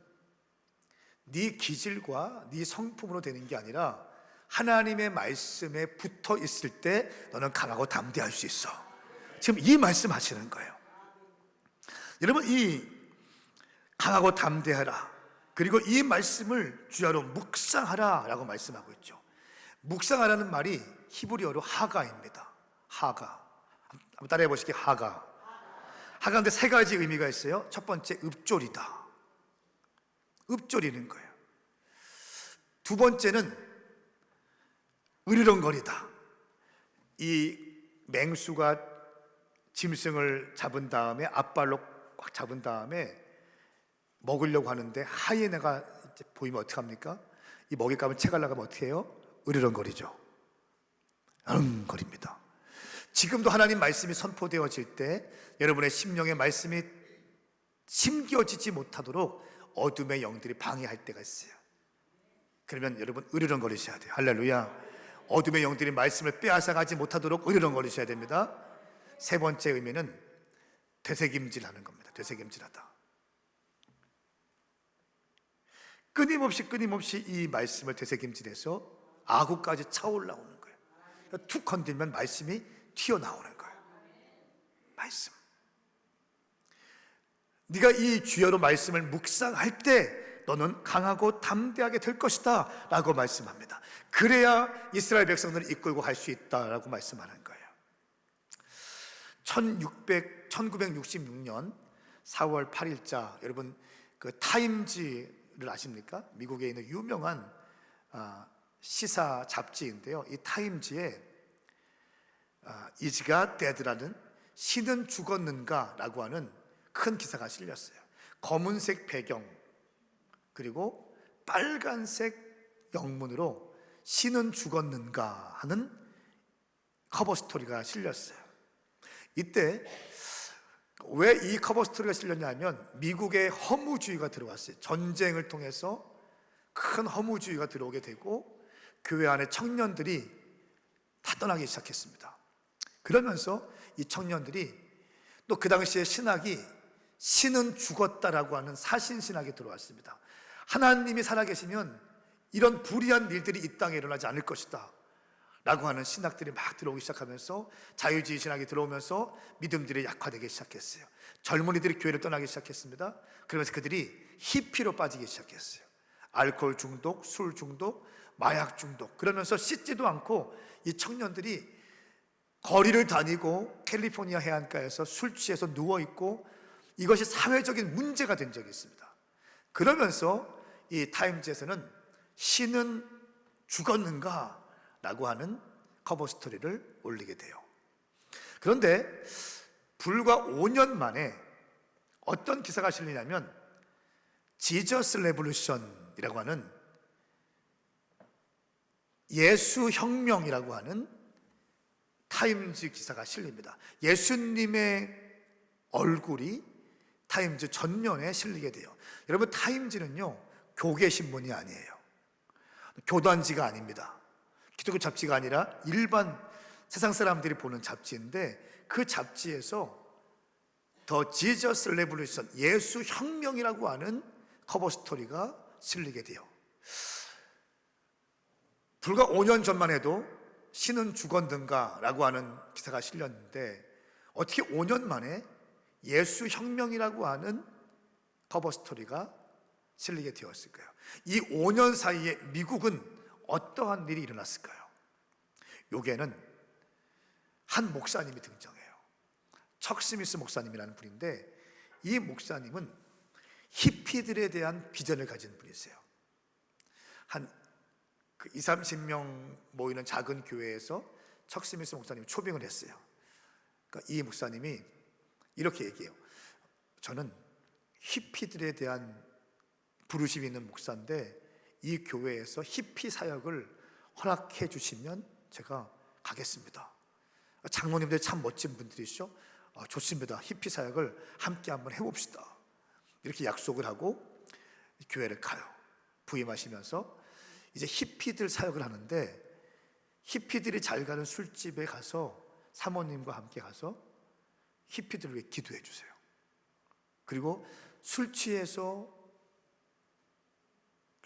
네 기질과 네 성품으로 되는 게 아니라 하나님의 말씀에 붙어 있을 때 너는 강하고 담대할 수 있어. 지금 이 말씀 하시는 거예요. 여러분, 이 강하고 담대하라, 그리고 이 말씀을 주야로 묵상하라 라고 말씀하고 있죠. 묵상하라는 말이 히브리어로 하가입니다. 하가. 한번 따라해 보시게. 하가. 하가인데 세 가지 의미가 있어요. 첫 번째, 읊조리다. 읊조리는 거예요. 두 번째는 으르렁거리다. 이 맹수가 짐승을 잡은 다음에 앞발로 꽉 잡은 다음에 먹으려고 하는데 하이에나가 보이면 어떡합니까? 이 먹잇감을 채가려고 하면 어떻게 해요? 으르렁거리죠. 으르렁거립니다. 지금도 하나님 말씀이 선포되어질 때 여러분의 심령의 말씀이 심겨지지 못하도록 어둠의 영들이 방해할 때가 있어요. 그러면 여러분 으르렁거리셔야 돼요. 할렐루야. 어둠의 영들이 말씀을 빼앗아가지 못하도록 으르렁거리셔야 됩니다. 세 번째 의미는 되새김질하는 겁니다. 되새김질하다. 끊임없이 이 말씀을 되새김질해서 아구까지 차올라오는 거예요. 툭 건들면 말씀이 튀어나오는 거예요. 말씀. 네가 이 주여로 말씀을 묵상할 때 너는 강하고 담대하게 될 것이다 라고 말씀합니다. 그래야 이스라엘 백성들을 이끌고 갈 수 있다라고 말씀하는 거예요. 1966년 4월 8일자, 여러분 그 타임지를 아십니까? 미국에 있는 유명한 시사 잡지인데요. 이 타임지에 Is God dead라는 신은 죽었는가 라고 하는 큰 기사가 실렸어요. 검은색 배경 그리고 빨간색 영문으로 신은 죽었는가 하는 커버 스토리가 실렸어요. 이때 왜 이 커버 스토리가 실렸냐면 미국의 허무주의가 들어왔어요. 전쟁을 통해서 큰 허무주의가 들어오게 되고 교회 안에 청년들이 다 떠나기 시작했습니다. 그러면서 이 청년들이 또 그 당시에 신학이 신은 죽었다라고 하는 사신신학이 들어왔습니다. 하나님이 살아계시면 이런 불의한 일들이 이 땅에 일어나지 않을 것이다 라고 하는 신학들이 막 들어오기 시작하면서 자유주의 신학이 들어오면서 믿음들이 약화되기 시작했어요. 젊은이들이 교회를 떠나기 시작했습니다. 그러면서 그들이 히피로 빠지기 시작했어요. 알코올 중독, 술 중독, 마약 중독. 그러면서 씻지도 않고 이 청년들이 거리를 다니고 캘리포니아 해안가에서 술 취해서 누워있고, 이것이 사회적인 문제가 된 적이 있습니다. 그러면서 이 타임즈에서는 신은 죽었는가? 라고 하는 커버 스토리를 올리게 돼요. 그런데 불과 5년 만에 어떤 기사가 실리냐면 지저스 레볼루션이라고 하는 예수 혁명이라고 하는 타임즈 기사가 실립니다. 예수님의 얼굴이 타임즈 전면에 실리게 돼요. 여러분, 타임즈는요 교계 신문이 아니에요. 교단지가 아닙니다. 기독교 잡지가 아니라 일반 세상 사람들이 보는 잡지인데, 그 잡지에서 더 지저스 레볼루션, 예수 혁명이라고 하는 커버 스토리가 실리게 돼요. 불과 5년 전만 해도 신은 죽었는가 라고 하는 기사가 실렸는데, 어떻게 5년 만에 예수 혁명이라고 하는 커버 스토리가 실리게 되었을까요? 이 5년 사이에 미국은 어떠한 일이 일어났을까요? 여기에는 한 목사님이 등장해요. 척 스미스 목사님이라는 분인데, 이 목사님은 히피들에 대한 비전을 가진 분이세요. 한 20-30명 모이는 작은 교회에서 척 스미스 목사님이 초빙을 했어요. 그러니까 이 목사님이 이렇게 얘기해요. 저는 히피들에 대한 부르심이 있는 목사인데, 이 교회에서 히피 사역을 허락해 주시면 제가 가겠습니다. 장로님들 참 멋진 분들이시죠? 좋습니다. 히피 사역을 함께 한번 해봅시다. 이렇게 약속을 하고 교회를 가요. 부임하시면서 이제 히피들 사역을 하는데, 히피들이 잘 가는 술집에 가서 사모님과 함께 가서 히피들을 위해 기도해 주세요. 그리고 술 취해서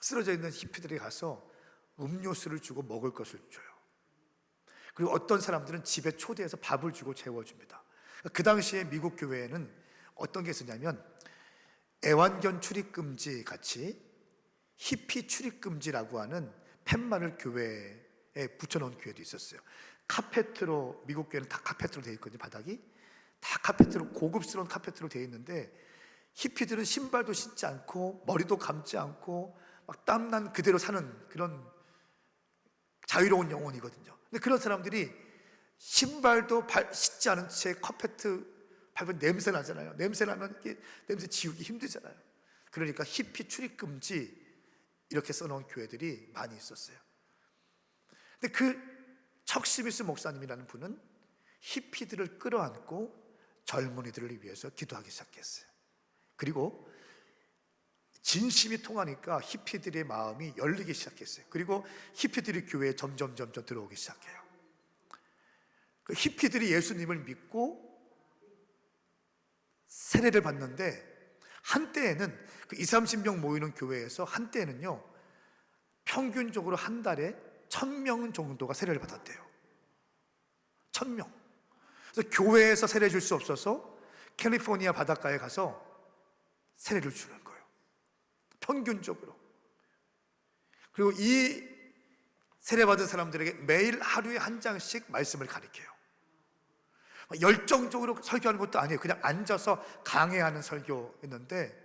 쓰러져 있는 히피들이 가서 음료수를 주고 먹을 것을 줘요. 그리고 어떤 사람들은 집에 초대해서 밥을 주고 재워줍니다. 그 당시에 미국 교회에는 어떤 게 있었냐면, 애완견 출입금지 같이 히피 출입금지라고 하는 팻말을 교회에 붙여놓은 교회도 있었어요. 카페트로, 미국 교회는 다 카페트로 되어 있거든요. 바닥이 다 카페트로, 고급스러운 카페트로 되어 있는데, 히피들은 신발도 신지 않고 머리도 감지 않고 막 땀난 그대로 사는 그런 자유로운 영혼이거든요. 근데 그런 사람들이 신발도 신지 않은 채 카페트 밟으면 냄새 나잖아요. 냄새 나면 이게 냄새 지우기 힘들잖아요. 그러니까 히피 출입금지 이렇게 써놓은 교회들이 많이 있었어요. 근데 그 척 스미스 목사님이라는 분은 히피들을 끌어안고 젊은이들을 위해서 기도하기 시작했어요. 그리고 진심이 통하니까 히피들의 마음이 열리기 시작했어요. 그리고 히피들이 교회에 점점 들어오기 시작해요. 그 히피들이 예수님을 믿고 세례를 받는데, 한때에는 그 20-30명 모이는 교회에서 한때에는요 평균적으로 한 달에 1000명 정도가 세례를 받았대요. 1000명. 그래서 교회에서 세례 줄 수 없어서 캘리포니아 바닷가에 가서 세례를 주는 거예요. 평균적으로. 그리고 이 세례받은 사람들에게 매일 하루에 한 장씩 말씀을 가르쳐요. 열정적으로 설교하는 것도 아니에요. 그냥 앉아서 강해하는 설교였는데,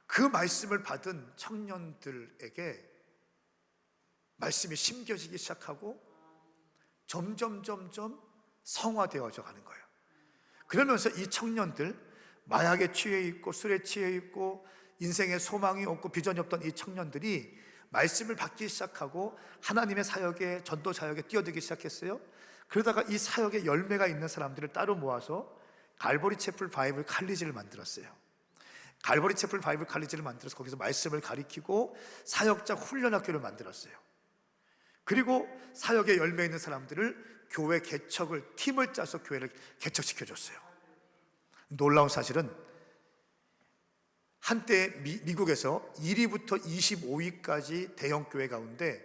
그 말씀을 받은 청년들에게 말씀이 심겨지기 시작하고 점점 성화되어져 가는 거예요. 그러면서 이 청년들, 마약에 취해 있고 술에 취해 있고 인생에 소망이 없고 비전이 없던 이 청년들이 말씀을 받기 시작하고 하나님의 사역에, 전도 사역에 뛰어들기 시작했어요. 그러다가 이 사역에 열매가 있는 사람들을 따로 모아서 갈보리 채플 바이블 칼리지를 만들었어요. 갈보리 채플 바이블 칼리지를 만들어서 거기서 말씀을 가리키고 사역자 훈련학교를 만들었어요. 그리고 사역에 열매 있는 사람들을 교회 개척을, 팀을 짜서 교회를 개척시켜줬어요. 놀라운 사실은 한때 미국에서 1위부터 25위까지 대형교회 가운데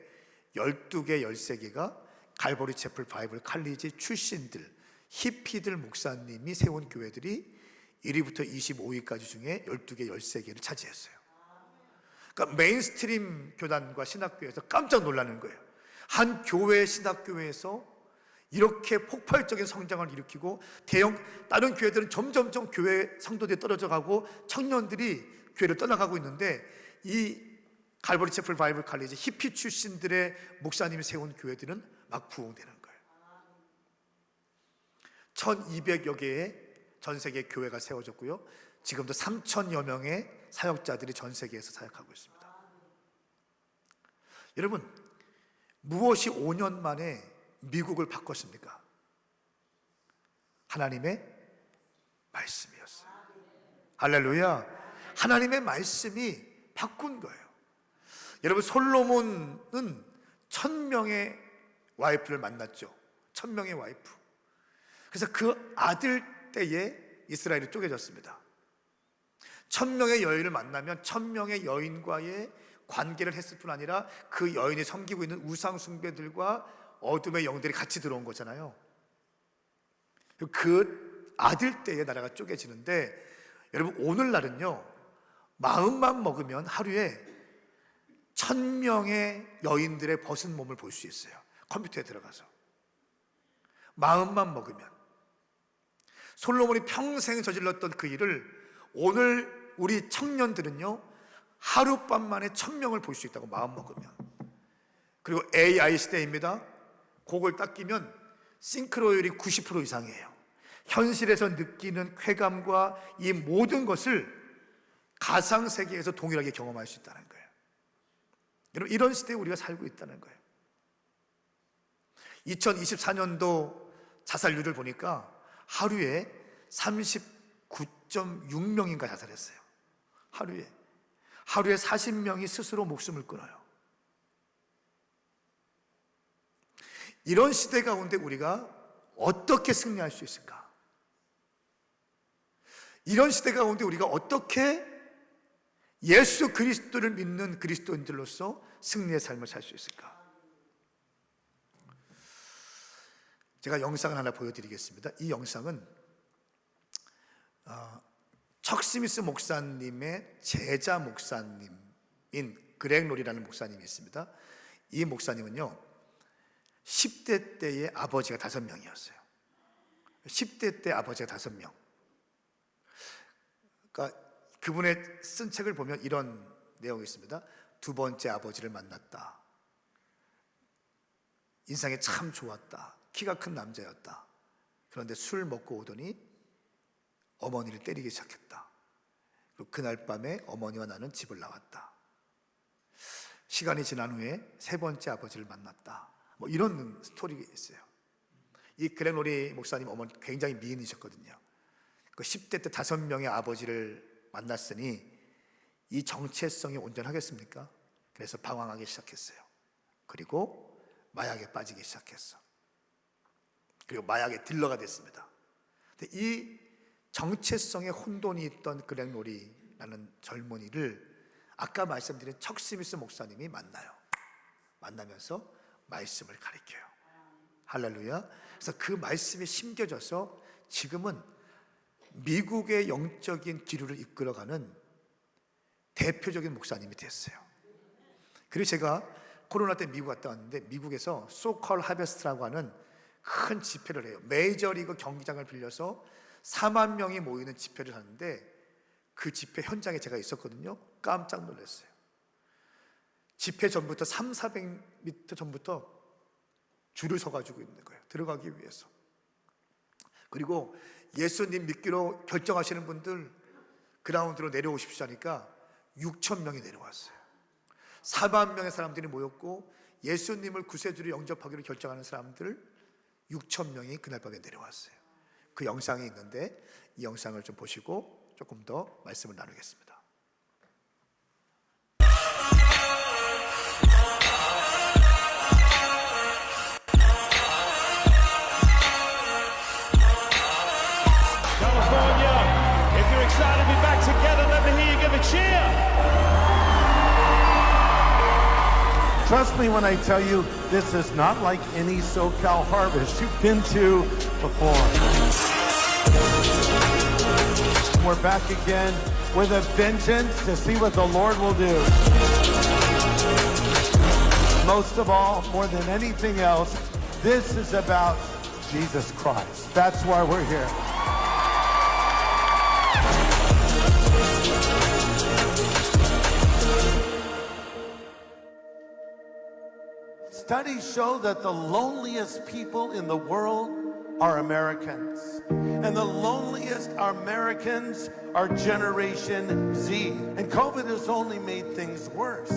12개, 13개가 갈보리 채플 바이블 칼리지 출신들, 히피들 목사님이 세운 교회들이 1위부터 25위까지 중에 12개, 13개를 차지했어요. 그러니까 메인스트림 교단과 신학교에서 깜짝 놀라는 거예요. 한 교회 신학교회에서 이렇게 폭발적인 성장을 일으키고 다른 교회들은 점점점 교회 성도들이 떨어져 가고 청년들이 교회를 떠나가고 있는데, 이 갈보리 채플 바이블 칼리지 히피 출신들의 목사님이 세운 교회들은 막 부흥되는 거예요. 1200여 개의 전 세계 교회가 세워졌고요, 지금도 3000여 명의 사역자들이 전 세계에서 사역하고 있습니다. 여러분, 무엇이 5년 만에 미국을 바꿨습니까? 하나님의 말씀이었어요. 할렐루야. 하나님의 말씀이 바꾼 거예요. 여러분, 솔로몬은 1000명의 와이프를 만났죠. 1000명의 와이프. 그래서 그 아들 때에 이스라엘이 쪼개졌습니다. 1000명의 여인을 만나면 1000명의 여인과의 관계를 했을 뿐 아니라 그 여인이 섬기고 있는 우상 숭배들과 어둠의 영들이 같이 들어온 거잖아요. 그 아들 때에 나라가 쪼개지는데, 여러분, 오늘날은요, 마음만 먹으면 하루에 1000명의 여인들의 벗은 몸을 볼 수 있어요. 컴퓨터에 들어가서 마음만 먹으면. 솔로몬이 평생 저질렀던 그 일을 오늘 우리 청년들은요, 하룻밤 만에 1000명을 볼 수 있다고 마음 먹으면. 그리고 AI 시대입니다. 곡을 딱 끼면 싱크로율이 90% 이상이에요. 현실에서 느끼는 쾌감과 이 모든 것을 가상세계에서 동일하게 경험할 수 있다는 거예요. 여러분, 이런 시대에 우리가 살고 있다는 거예요. 2024년도 자살률을 보니까 하루에 39.6명인가 자살했어요. 하루에 40명이 스스로 목숨을 끊어요. 이런 시대 가운데 우리가 어떻게 승리할 수 있을까? 이런 시대 가운데 우리가 어떻게 예수 그리스도를 믿는 그리스도인들로서 승리의 삶을 살 수 있을까? 제가 영상을 하나 보여드리겠습니다. 이 영상은 척 스미스 목사님의 제자 목사님인 그렉 로리라는 목사님이 있습니다. 이 목사님은요, 10대 때의 아버지가 5명이었어요. 10대 때 아버지가 5명. 그러니까 그분의 쓴 책을 보면 이런 내용이 있습니다. 두 번째 아버지를 만났다. 인상이 참 좋았다. 키가 큰 남자였다. 그런데 술 먹고 오더니 어머니를 때리기 시작했다. 그리고 그날 밤에 어머니와 나는 집을 나왔다. 시간이 지난 후에 세 번째 아버지를 만났다. 뭐 이런 스토리가 있어요. 이 그렉 로리 목사님 어머니 굉장히 미인이셨거든요. 그 10대 때 5명의 아버지를 만났으니 이 정체성이 온전하겠습니까? 그래서 방황하기 시작했어요. 그리고 마약에 빠지기 시작했어. 그리고 마약의 딜러가 됐습니다. 근데 이 정체성에 혼돈이 있던 그렉 로리라는 젊은이를 아까 말씀드린 척 스미스 목사님이 만나요. 만나면서 말씀을 가르쳐요. 할렐루야. 그래서 그 말씀이 심겨져서 지금은 미국의 영적인 기류를 이끌어가는 대표적인 목사님이 됐어요. 그리고 제가 코로나 때 미국 갔다 왔는데, 미국에서 소컬 하베스트라고 하는 큰 집회를 해요. 메이저리그 경기장을 빌려서 4만 명이 모이는 집회를 하는데, 그 집회 현장에 제가 있었거든요. 깜짝 놀랐어요. 집회 전부터 300~400m 전부터 줄을 서가지고 있는 거예요. 들어가기 위해서. 그리고 예수님 믿기로 결정하시는 분들 그라운드로 내려오십시오 하니까 6,000명이 내려왔어요. 4만 명의 사람들이 모였고, 예수님을 구세주로 영접하기로 결정하는 사람들 6,000명이 그날 밤에 내려왔어요. 그 영상이 있는데, 이 영상을 좀 보시고 조금 더 말씀을 나누겠습니다. California, if you're excited to be back together, let me hear you give a cheer. Trust me when I tell you, this is not like any SoCal harvest you've been to before. we're back again with a vengeance to see what the Lord will do. Most of all, more than anything else, this is about Jesus Christ. That's why we're here. Studies show that the loneliest people in the world are Americans. And the loneliest Americans are Generation Z. And COVID has only made things worse.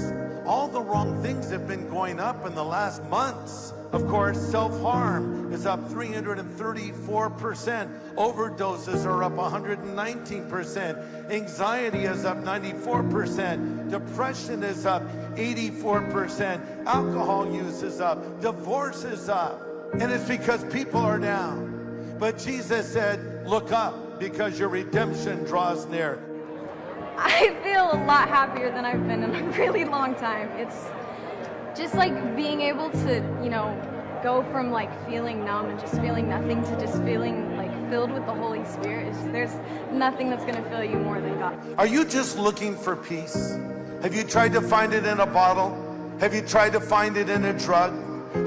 All the wrong things have been going up in the last months. Of course, self-harm is up 334%. Overdoses are up 119%. Anxiety is up 94%. Depression is up 84%. Alcohol use is up. Divorce is up. And it's because people are down. But Jesus said, look up because your redemption draws near. I feel a lot happier than I've been in a really long time. It's just like being able to, go from like feeling numb and just feeling nothing to just feeling like filled with the Holy Spirit. There's nothing that's going to fill you more than God. Are you just looking for peace? Have you tried to find it in a bottle? Have you tried to find it in a drug?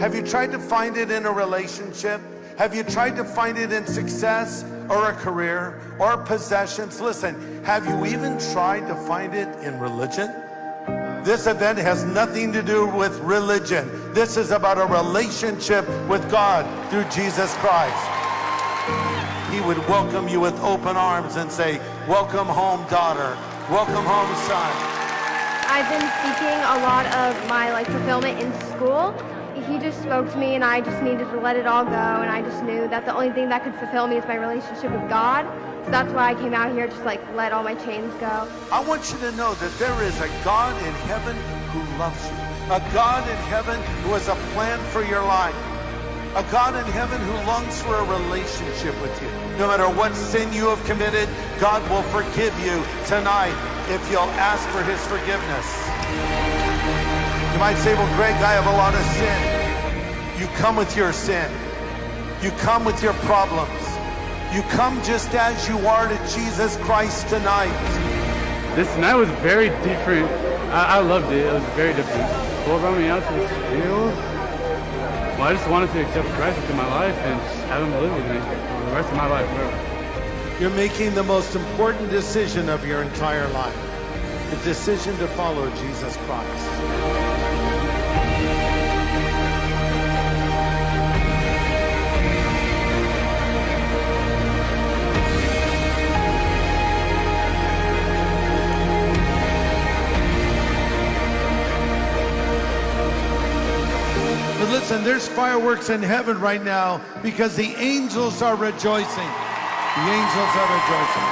Have you tried to find it in a relationship? Have you tried to find it in success or a career or possessions? Listen, have you even tried to find it in religion? This event has nothing to do with religion. This is about a relationship with God through Jesus Christ. He would welcome you with open arms and say, welcome home, daughter. Welcome home, son. I've been seeking a lot of my fulfillment in school. He just spoke to me and I just needed to let it all go, and I just knew that the only thing that could fulfill me is my relationship with God. So that's why I came out here, just let all my chains go. I want you to know that there is a God in heaven who loves you. A God in heaven who has a plan for your life. A God in heaven who longs for a relationship with you. No matter what sin you have committed, God will forgive you tonight if you'll ask for his forgiveness. You might say, well, Greg, I have a lot of sin. You come with your sin. You come with your problems. You come just as you are to Jesus Christ tonight. This night was very different. I loved it. It was very different. What brought me out to this field? Well, I just wanted to accept Christ into my life and just have him live with me for the rest of my life forever. You're making the most important decision of your entire life. The decision to follow Jesus Christ. But listen, there's fireworks in heaven right now because the angels are rejoicing. The angels are rejoicing.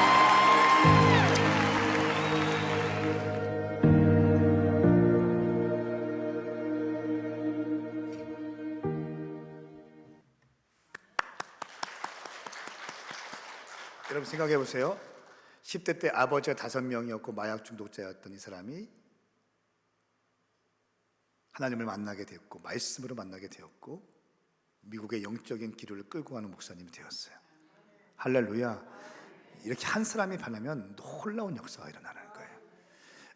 여러분 생각해 보세요. 10대 때 아버지가 5명이었고 마약 중독자였던 이 사람이 하나님을 만나게 되었고 말씀으로 만나게 되었고 미국의 영적인 기류를 끌고 가는 목사님이 되었어요. 할렐루야. 이렇게 한 사람이 변하면 놀라운 역사가 일어나는 거예요.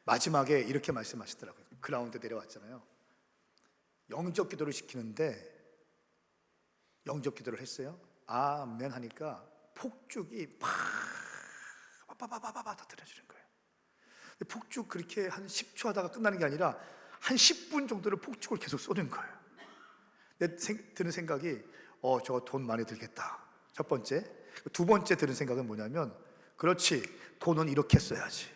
마지막에 이렇게 말씀하시더라고요. 그라운드 내려왔잖아요. 영접 기도를 시키는데 영접 기도를 했어요. 아멘 하니까 폭죽이 파바바바바바 터뜨려지는 거예요. 폭죽 그렇게 한 10초 하다가 끝나는 게 아니라 한 10분 정도를 폭죽을 계속 쏘는 거예요. 드는 생각이 저거 돈 많이 들겠다. 첫 번째. 두 번째 드는 생각은 뭐냐면 그렇지, 돈은 이렇게 써야지.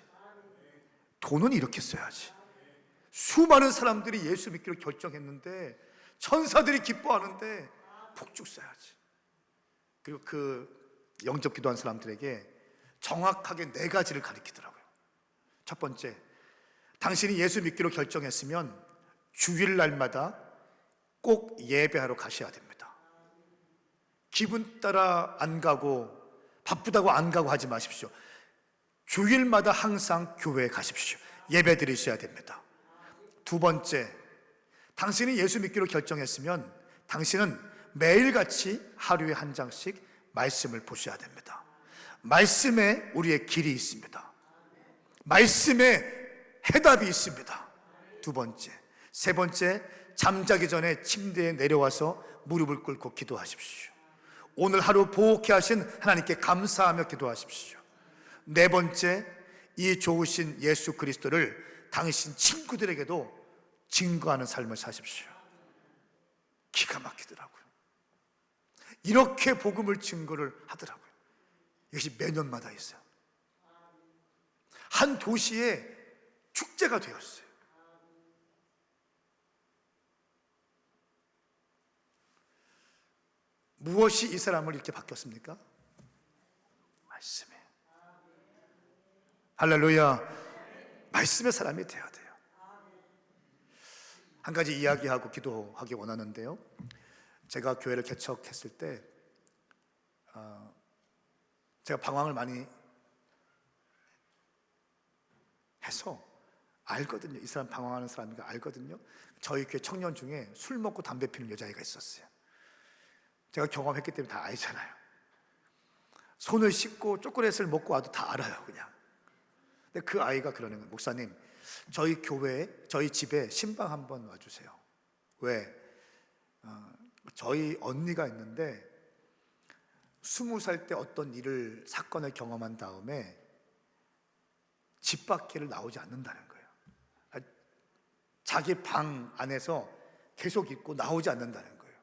돈은 이렇게 써야지. 수많은 사람들이 예수 믿기로 결정했는데 천사들이 기뻐하는데 폭죽 써야지. 그리고 그 영접 기도한 사람들에게 정확하게 4가지를 가르치더라고요. 첫 번째, 당신이 예수 믿기로 결정했으면 주일날마다 꼭 예배하러 가셔야 됩니다. 기분 따라 안 가고 바쁘다고 안 가고 하지 마십시오. 주일마다 항상 교회에 가십시오. 예배 드리셔야 됩니다. 두 번째, 당신이 예수 믿기로 결정했으면 당신은 매일같이 하루에 한 장씩 말씀을 보셔야 됩니다. 말씀에 우리의 길이 있습니다. 말씀에 해답이 있습니다. 두 번째, 세 번째, 잠자기 전에 침대에 내려와서 무릎을 꿇고 기도하십시오. 오늘 하루 보호케 하신 하나님께 감사하며 기도하십시오. 네 번째, 이 좋으신 예수 그리스도를 당신 친구들에게도 증거하는 삶을 사십시오. 기가 막히더라고요. 이렇게 복음을 증거를 하더라고요. 이것이 매년마다 있어요. 한 도시에 축제가 되었어요. 무엇이 이 사람을 이렇게 바뀌었습니까? 말씀에. 할렐루야. 말씀의 사람이 되어야 돼요. 한 가지 이야기하고 기도하기 원하는데요, 제가 교회를 개척했을 때 제가 방황을 많이 해서 알거든요. 이 사람 방황하는 사람인가 알거든요. 저희 교회 청년 중에 술 먹고 담배 피는 여자애가 있었어요. 제가 경험했기 때문에 다 알잖아요. 손을 씻고 초콜릿을 먹고 와도 다 알아요, 그냥. 근데 그 아이가 그러는 거예요. 목사님, 저희 교회에, 저희 집에 신방 한번 와주세요. 왜? 저희 언니가 있는데 20살 때 어떤 사건을 경험한 다음에 집 밖에를 나오지 않는다는 거예요. 자기 방 안에서 계속 있고 나오지 않는다는 거예요.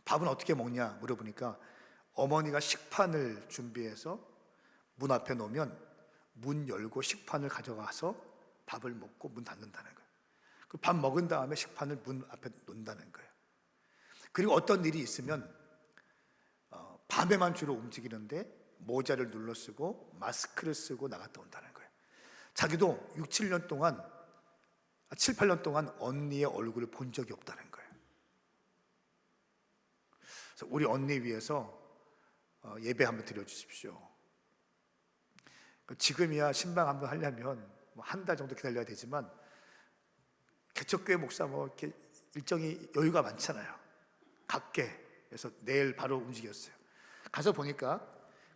밥은 어떻게 먹냐 물어보니까 어머니가 식판을 준비해서 문 앞에 놓으면 문 열고 식판을 가져가서 밥을 먹고 문 닫는다는 거예요. 그 밥 먹은 다음에 식판을 문 앞에 놓는다는 거예요. 그리고 어떤 일이 있으면 밤에만 주로 움직이는데 모자를 눌러 쓰고 마스크를 쓰고 나갔다 온다는 거예요. 자기도 7, 8년 동안 언니의 얼굴을 본 적이 없다는 거예요. 그래서 우리 언니 위해서 예배 한번 드려주십시오. 지금이야 신방 한번 하려면 한 달 정도 기다려야 되지만 개척교회 목사 이렇게 일정이 여유가 많잖아요. 갈게. 그래서 내일 바로 움직였어요. 가서 보니까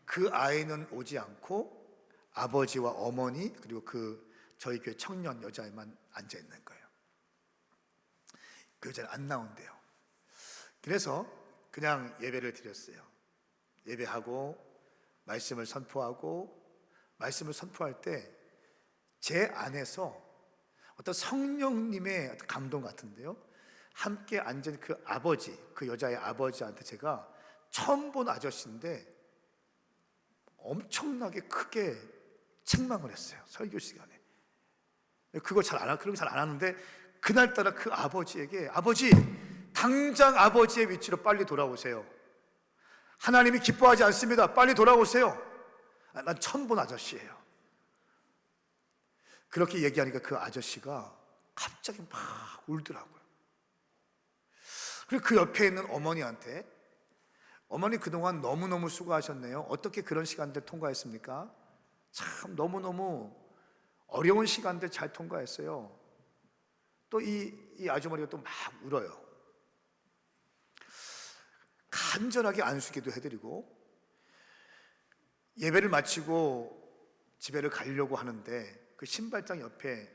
그 아이는 오지 않고 아버지와 어머니 그리고 저희 교회 청년 여자애만 앉아 있는 거예요. 그 여자는 안 나온대요. 그래서 그냥 예배를 드렸어요. 예배하고 말씀을 선포하고, 말씀을 선포할 때 제 안에서 어떤 성령님의 감동 같은데요, 함께 앉은 그 아버지, 그 여자의 아버지한테 제가 처음 본 아저씨인데 엄청나게 크게 책망을 했어요. 설교 시간에. 그런 거 잘 안 하는데 그날따라 그 아버지에게, 아버지 당장 아버지의 위치로 빨리 돌아오세요. 하나님이 기뻐하지 않습니다. 빨리 돌아오세요. 난 처음 본 아저씨예요. 그렇게 얘기하니까 그 아저씨가 갑자기 막 울더라고요. 그리고 그 옆에 있는 어머니한테, 어머니 그동안 너무너무 수고하셨네요. 어떻게 그런 시간들 통과했습니까? 참 너무너무 어려운 시간들 잘 통과했어요. 또 이 아주머니가 또 막 울어요. 간절하게 안수기도 해드리고, 예배를 마치고 집에를 가려고 하는데 그 신발장 옆에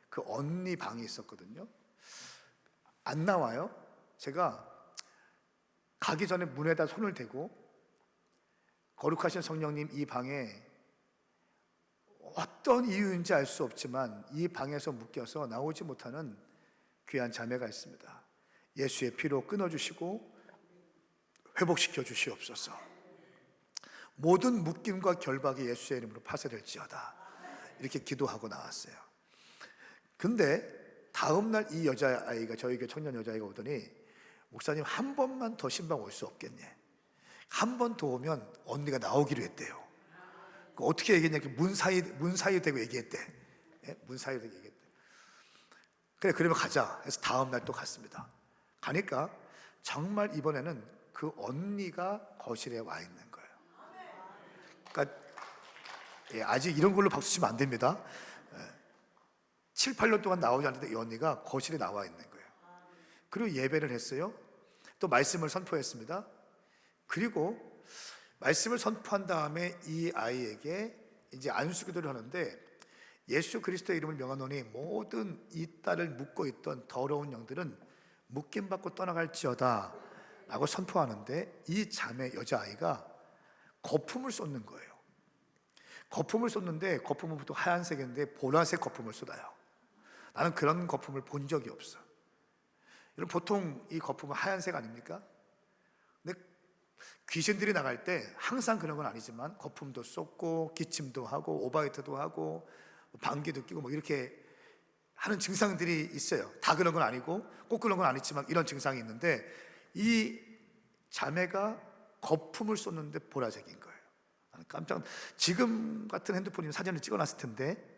그 언니 방이 있었거든요. 안 나와요. 제가 가기 전에 문에다 손을 대고, 거룩하신 성령님, 이 방에 어떤 이유인지 알 수 없지만 이 방에서 묶여서 나오지 못하는 귀한 자매가 있습니다. 예수의 피로 끊어주시고 회복시켜 주시옵소서. 모든 묶임과 결박이 예수의 이름으로 파쇄될지어다. 이렇게 기도하고 나왔어요. 근데 다음날 이 여자아이가, 저희 교회 청년 여자아이가 오더니, 목사님 한 번만 더 신방 올 수 없겠냐, 한 번 더 오면 언니가 나오기로 했대요. 어떻게 얘기했냐, 문 사이 대고 얘기했대. 문 사이 대고 얘기했대. 그래, 그러면 가자 해서 다음날 또 갔습니다. 가니까 정말 이번에는 그 언니가 거실에 와 있는 거예요. 그러니까 아직 이런 걸로 박수 치면 안 됩니다. 7, 8년 동안 나오지 않는데 이 언니가 거실에 나와 있는 거예요. 그리고 예배를 했어요. 또 말씀을 선포했습니다. 그리고 말씀을 선포한 다음에 이 아이에게 이제 안수기도를 하는데, 예수 그리스도의 이름을 명하노니 모든 이 딸을 묶고 있던 더러운 영들은 묶임 받고 떠나갈지어다 라고 선포하는데, 이 자매 여자아이가 거품을 쏟는 거예요. 거품을 쏟는데, 거품은 보통 하얀색인데 보라색 거품을 쏟아요. 나는 그런 거품을 본 적이 없어. 여러분, 보통 이 거품은 하얀색 아닙니까? 근데 귀신들이 나갈 때 항상 그런 건 아니지만 거품도 쏟고 기침도 하고 오바이트도 하고 방귀도 끼고 뭐 이렇게 하는 증상들이 있어요. 다 그런 건 아니고 꼭 그런 건 아니지만 이런 증상이 있는데, 이 자매가 거품을 쏟는데 보라색인 거예요. 나는 깜짝, 지금 같은 핸드폰이면 사진을 찍어놨을 텐데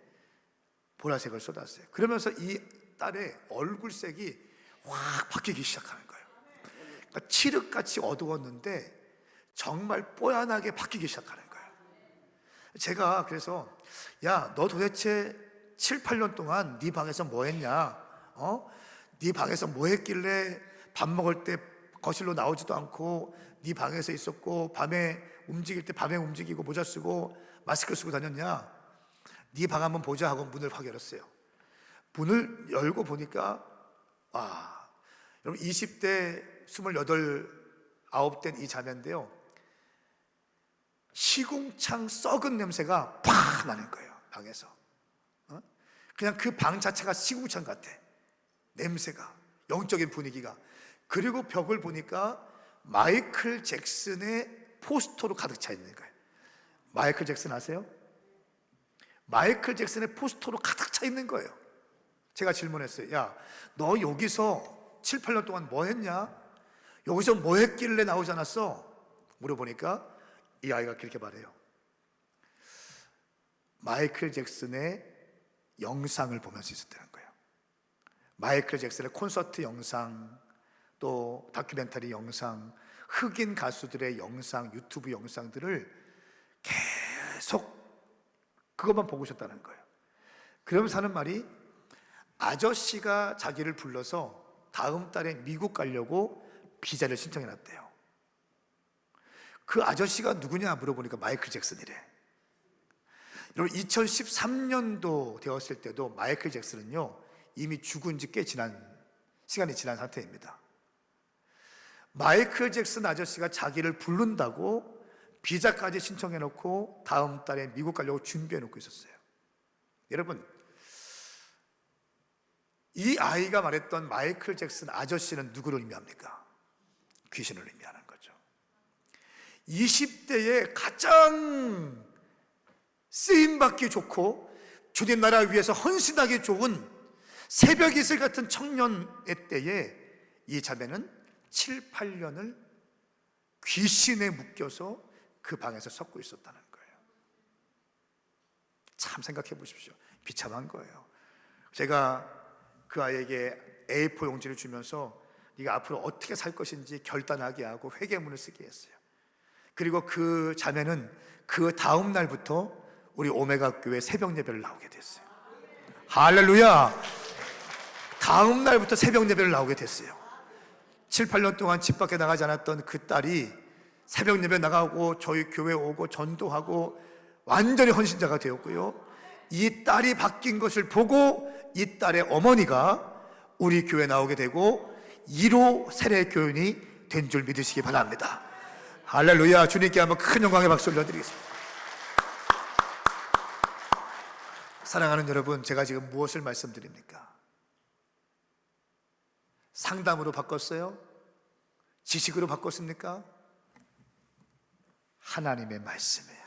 보라색을 쏟았어요. 그러면서 이 딸의 얼굴색이 확 바뀌기 시작하는 거예요. 그러니까 칠흑같이 어두웠는데 정말 뽀얀하게 바뀌기 시작하는 거예요. 제가 그래서, 야, 너 도대체 7, 8년 동안 네 방에서 뭐 했냐? 네 방에서 뭐 했길래 밥 먹을 때 거실로 나오지도 않고 네 방에서 있었고, 밤에 움직일 때 밤에 움직이고 모자 쓰고 마스크 쓰고 다녔냐? 네 방 한번 보자 하고 문을 확 열었어요. 문을 열고 보니까, 여러분 20대 28, 9된 이 자매인데요, 시궁창 썩은 냄새가 팍 나는 거예요. 방에서 그냥 그 방 자체가 시궁창 같아. 냄새가, 영적인 분위기가. 그리고 벽을 보니까 마이클 잭슨의 포스터로 가득 차 있는 거예요. 마이클 잭슨 아세요? 마이클 잭슨의 포스터로 가득 차 있는 거예요. 제가 질문했어요. 야, 너 여기서 7, 8년 동안 뭐 했냐? 여기서 뭐 했길래 나오지 않았어? 물어보니까 이 아이가 그렇게 말해요. 마이클 잭슨의 영상을 보면서 있었다는 거예요. 마이클 잭슨의 콘서트 영상, 또 다큐멘터리 영상, 흑인 가수들의 영상, 유튜브 영상들을 계속 그것만 보고 있었다는 거예요. 그러면서 하는 말이, 아저씨가 자기를 불러서 다음 달에 미국 가려고 비자를 신청해 놨대요. 그 아저씨가 누구냐 물어보니까 마이클 잭슨이래. 여러분, 2013년도 되었을 때도 마이클 잭슨은요, 이미 죽은 지 꽤 시간이 지난 상태입니다. 마이클 잭슨 아저씨가 자기를 부른다고 비자까지 신청해 놓고 다음 달에 미국 가려고 준비해 놓고 있었어요. 여러분, 이 아이가 말했던 마이클 잭슨 아저씨는 누구를 의미합니까? 귀신을 의미하는 거죠. 20대에 가장 쓰임받기 좋고 주님 나라 위해서 헌신하기 좋은 새벽 이슬 같은 청년의 때에 이 자매는 7, 8년을 귀신에 묶여서 그 방에서 썩고 있었다는 거예요. 참 생각해 보십시오. 비참한 거예요. 제가 그 아이에게 A4 용지를 주면서 네가 앞으로 어떻게 살 것인지 결단하게 하고 회개문을 쓰게 했어요. 그리고 그 자매는 그 다음 날부터 우리 오메가 교회 새벽 예배를 나오게 됐어요. 할렐루야. 다음 날부터 새벽 예배를 나오게 됐어요. 7, 8년 동안 집 밖에 나가지 않았던 그 딸이 새벽 예배 나가고 저희 교회 오고 전도하고 완전히 헌신자가 되었고요. 이 딸이 바뀐 것을 보고 이 딸의 어머니가 우리 교회 나오게 되고 1호 세례교인이 된 줄 믿으시기 바랍니다. 할렐루야. 주님께 한번 큰 영광의 박수 올려드리겠습니다. 사랑하는 여러분, 제가 지금 무엇을 말씀드립니까? 상담으로 바꿨어요? 지식으로 바꿨습니까? 하나님의 말씀이에요.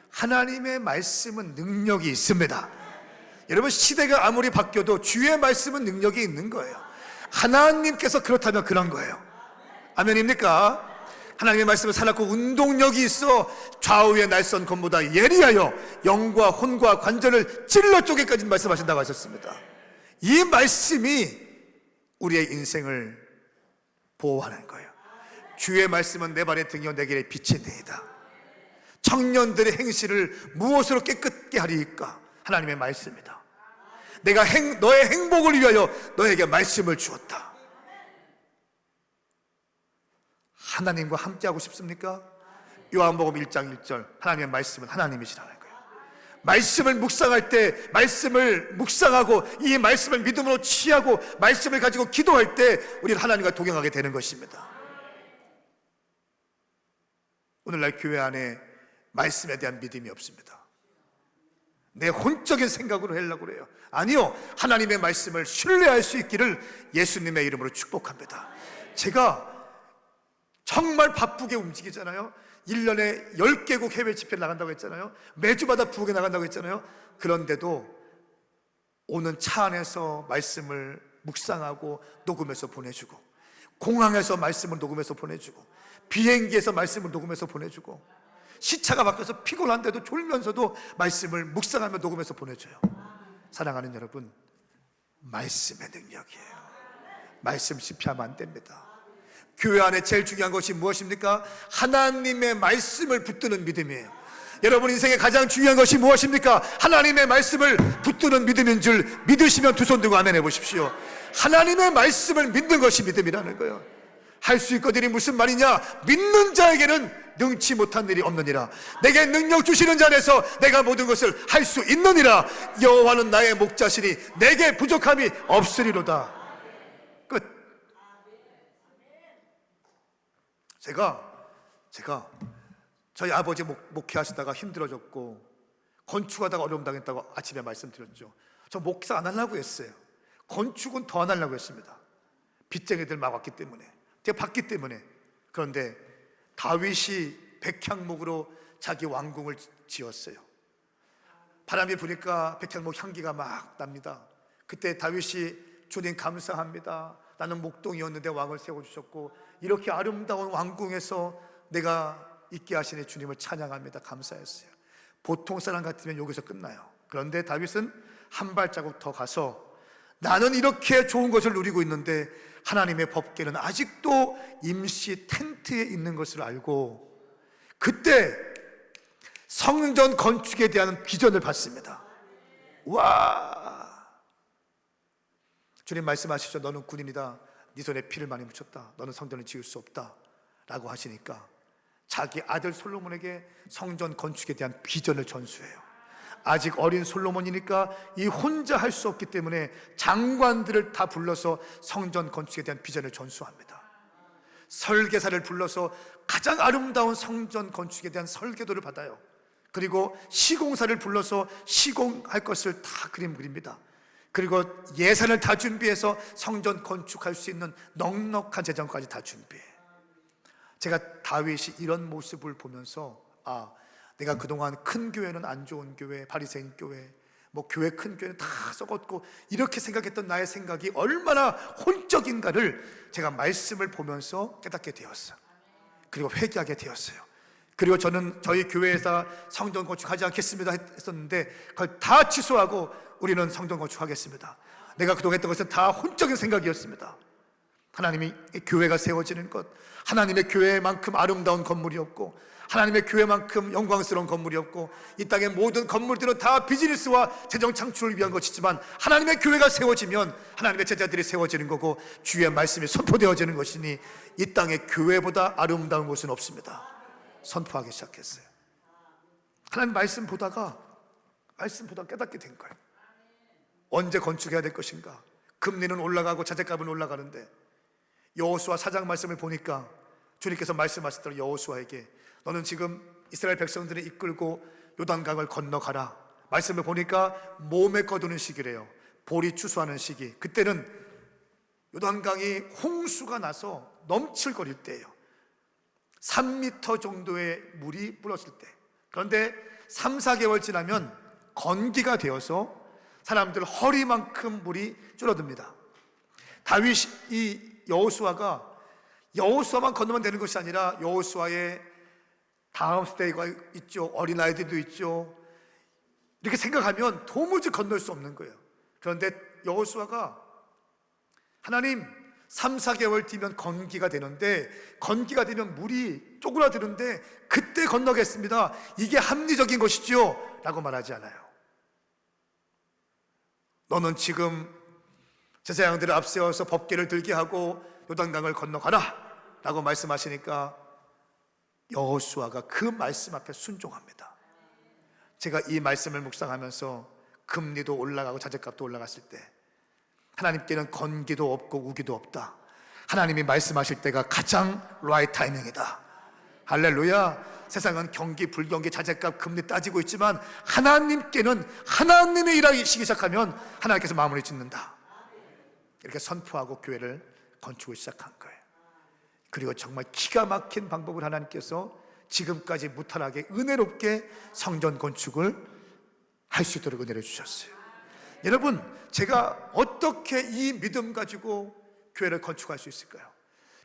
하나님의 말씀은 능력이 있습니다. 여러분, 시대가 아무리 바뀌어도 주의 말씀은 능력이 있는 거예요. 하나님께서 그렇다면 그런 거예요. 아멘입니까? 하나님의 말씀은 살았고 운동력이 있어 좌우의 날선 검보다 예리하여 영과 혼과 관절을 찔러 쪼개까지 말씀하신다고 하셨습니다. 이 말씀이 우리의 인생을 보호하는 거예요. 주의 말씀은 내 발의 등이요 내 길의 빛이니이다. 청년들의 행실을 무엇으로 깨끗게 하리이까? 하나님의 말씀이다. 내가 너의 행복을 위하여 너에게 말씀을 주었다. 하나님과 함께하고 싶습니까? 요한복음 1장 1절 하나님의 말씀은 하나님이시라는 거예요. 말씀을 묵상할 때, 말씀을 묵상하고 이 말씀을 믿음으로 취하고 말씀을 가지고 기도할 때 우리는 하나님과 동행하게 되는 것입니다. 오늘날 교회 안에 말씀에 대한 믿음이 없습니다. 내 혼적인 생각으로 하려고 그래요. 아니요, 하나님의 말씀을 신뢰할 수 있기를 예수님의 이름으로 축복합니다. 제가 정말 바쁘게 움직이잖아요. 1년에 10개국 해외 집회를 나간다고 했잖아요. 매주마다 부엌에 나간다고 했잖아요. 그런데도 오는 차 안에서 말씀을 묵상하고 녹음해서 보내주고, 공항에서 말씀을 녹음해서 보내주고, 비행기에서 말씀을 녹음해서 보내주고, 시차가 바뀌어서 피곤한데도 졸면서도 말씀을 묵상하며 녹음해서 보내줘요. 사랑하는 여러분, 말씀의 능력이에요. 말씀 실패하면 안 됩니다. 교회 안에 제일 중요한 것이 무엇입니까? 하나님의 말씀을 붙드는 믿음이에요. 여러분 인생에 가장 중요한 것이 무엇입니까? 하나님의 말씀을 붙드는 믿음인 줄 믿으시면 두 손 들고 아멘 해보십시오. 하나님의 말씀을 믿는 것이 믿음이라는 거예요. 할 수 있거든이 무슨 말이냐? 믿는 자에게는 능치 못한 일이 없느니라. 내게 능력 주시는 자 안에서 내가 모든 것을 할 수 있느니라. 여호와는 나의 목자시니 내게 부족함이 없으리로다. 끝. 제가 저희 아버지 목회하시다가 힘들어졌고 건축하다가 어려움 당했다고 아침에 말씀드렸죠. 저 목사 안 하려고 했어요. 건축은 더 안 하려고 했습니다. 빚쟁이들 막 왔기 때문에, 제가 봤기 때문에. 그런데 다윗이 백향목으로 자기 왕궁을 지었어요. 바람이 부니까 백향목 향기가 막 납니다. 그때 다윗이 주님 감사합니다. 나는 목동이었는데 왕을 세워주셨고 이렇게 아름다운 왕궁에서 내가 있게 하시니 주님을 찬양합니다. 감사했어요. 보통 사람 같으면 여기서 끝나요. 그런데 다윗은 한 발자국 더 가서 나는 이렇게 좋은 것을 누리고 있는데 하나님의 법궤는 아직도 임시 텐트에 있는 것을 알고 그때 성전 건축에 대한 비전을 받습니다. 와! 주님 말씀하시죠. 너는 군인이다. 네 손에 피를 많이 묻혔다. 너는 성전을 지을 수 없다 라고 하시니까 자기 아들 솔로몬에게 성전 건축에 대한 비전을 전수해요. 아직 어린 솔로몬이니까 이 혼자 할 수 없기 때문에 장관들을 다 불러서 성전 건축에 대한 비전을 전수합니다. 설계사를 불러서 가장 아름다운 성전 건축에 대한 설계도를 받아요. 그리고 시공사를 불러서 시공할 것을 다 그립니다. 그리고 예산을 다 준비해서 성전 건축할 수 있는 넉넉한 재정까지 다 준비해. 제가 다윗이 이런 모습을 보면서 내가 그동안 큰 교회는 안 좋은 교회, 바리새인 교회, 뭐 교회 큰 교회는 다 썩었고 이렇게 생각했던 나의 생각이 얼마나 혼적인가를 제가 말씀을 보면서 깨닫게 되었어요. 그리고 회개하게 되었어요. 그리고 저는 저희 교회에서 성전 건축하지 않겠습니다 했었는데 그걸 다 취소하고 우리는 성전 건축하겠습니다. 내가 그동안 했던 것은 다 혼적인 생각이었습니다. 하나님이 교회가 세워지는 것, 하나님의 교회만큼 아름다운 건물이 없고 하나님의 교회만큼 영광스러운 건물이 없고 이 땅의 모든 건물들은 다 비즈니스와 재정 창출을 위한 것이지만 하나님의 교회가 세워지면 하나님의 제자들이 세워지는 거고 주의 말씀이 선포되어지는 것이니 이 땅의 교회보다 아름다운 곳은 없습니다. 선포하기 시작했어요. 하나님 말씀 보다가 깨닫게 된 거예요. 언제 건축해야 될 것인가? 금리는 올라가고 자재값은 올라가는데 여호수아 4장 말씀을 보니까 주님께서 말씀하셨더라. 여호수아에게 너는 지금 이스라엘 백성들을 이끌고 요단강을 건너가라. 말씀을 보니까 몸에 거두는 시기래요. 볼이 추수하는 시기. 그때는 요단강이 홍수가 나서 넘칠거릴 때예요. 3m 정도의 물이 불었을 때. 그런데 3, 4개월 지나면 건기가 되어서 사람들 허리만큼 물이 줄어듭니다. 다윗이 여호수아만 건너면 되는 것이 아니라 여호수아의 다음 세대가 있죠. 어린아이들도 있죠. 이렇게 생각하면 도무지 건널 수 없는 거예요. 그런데 여호수아가 하나님 3, 4개월 뒤면 건기가 되는데 건기가 되면 물이 쪼그라드는데 그때 건너겠습니다. 이게 합리적인 것이죠 라고 말하지 않아요. 너는 지금 제사장들을 앞세워서 법궤를 들게 하고 요단강을 건너가라 라고 말씀하시니까 여호수아가 그 말씀 앞에 순종합니다. 제가 이 말씀을 묵상하면서 금리도 올라가고 자재값도 올라갔을 때 하나님께는 건기도 없고 우기도 없다. 하나님이 말씀하실 때가 가장 라이트 타이밍이다. 할렐루야. 세상은 경기, 불경기, 자재값, 금리 따지고 있지만 하나님께는 하나님의 일하기 시작하면 하나님께서 마무리 짓는다. 이렇게 선포하고 교회를 건축을 시작한 거예요. 그리고 정말 기가 막힌 방법을 하나님께서 지금까지 무탈하게 은혜롭게 성전 건축을 할 수 있도록 은혜를 주셨어요. 여러분, 제가 어떻게 이 믿음 가지고 교회를 건축할 수 있을까요?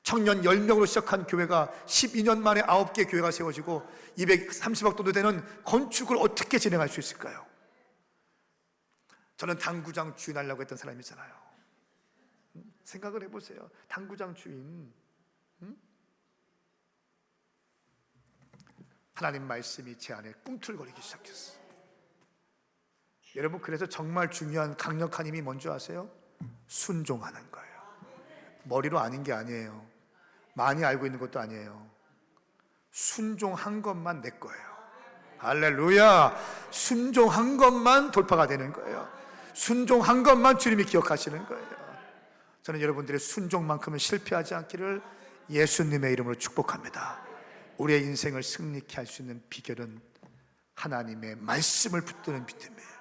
청년 10명으로 시작한 교회가 12년 만에 9개 교회가 세워지고 230억 정도 되는 건축을 어떻게 진행할 수 있을까요? 저는 당구장 주인 하려고 했던 사람이잖아요. 생각을 해보세요. 당구장 주인. 하나님 말씀이 제 안에 꿈틀거리기 시작했어요. 여러분, 그래서 정말 중요한 강력한 힘이 뭔지 아세요? 순종하는 거예요. 머리로 아는 게 아니에요. 많이 알고 있는 것도 아니에요. 순종한 것만 내 거예요. 할렐루야. 순종한 것만 돌파가 되는 거예요. 순종한 것만 주님이 기억하시는 거예요. 저는 여러분들의 순종만큼은 실패하지 않기를 예수님의 이름으로 축복합니다. 우리의 인생을 승리케 할 수 있는 비결은 하나님의 말씀을 붙드는 믿음이에요.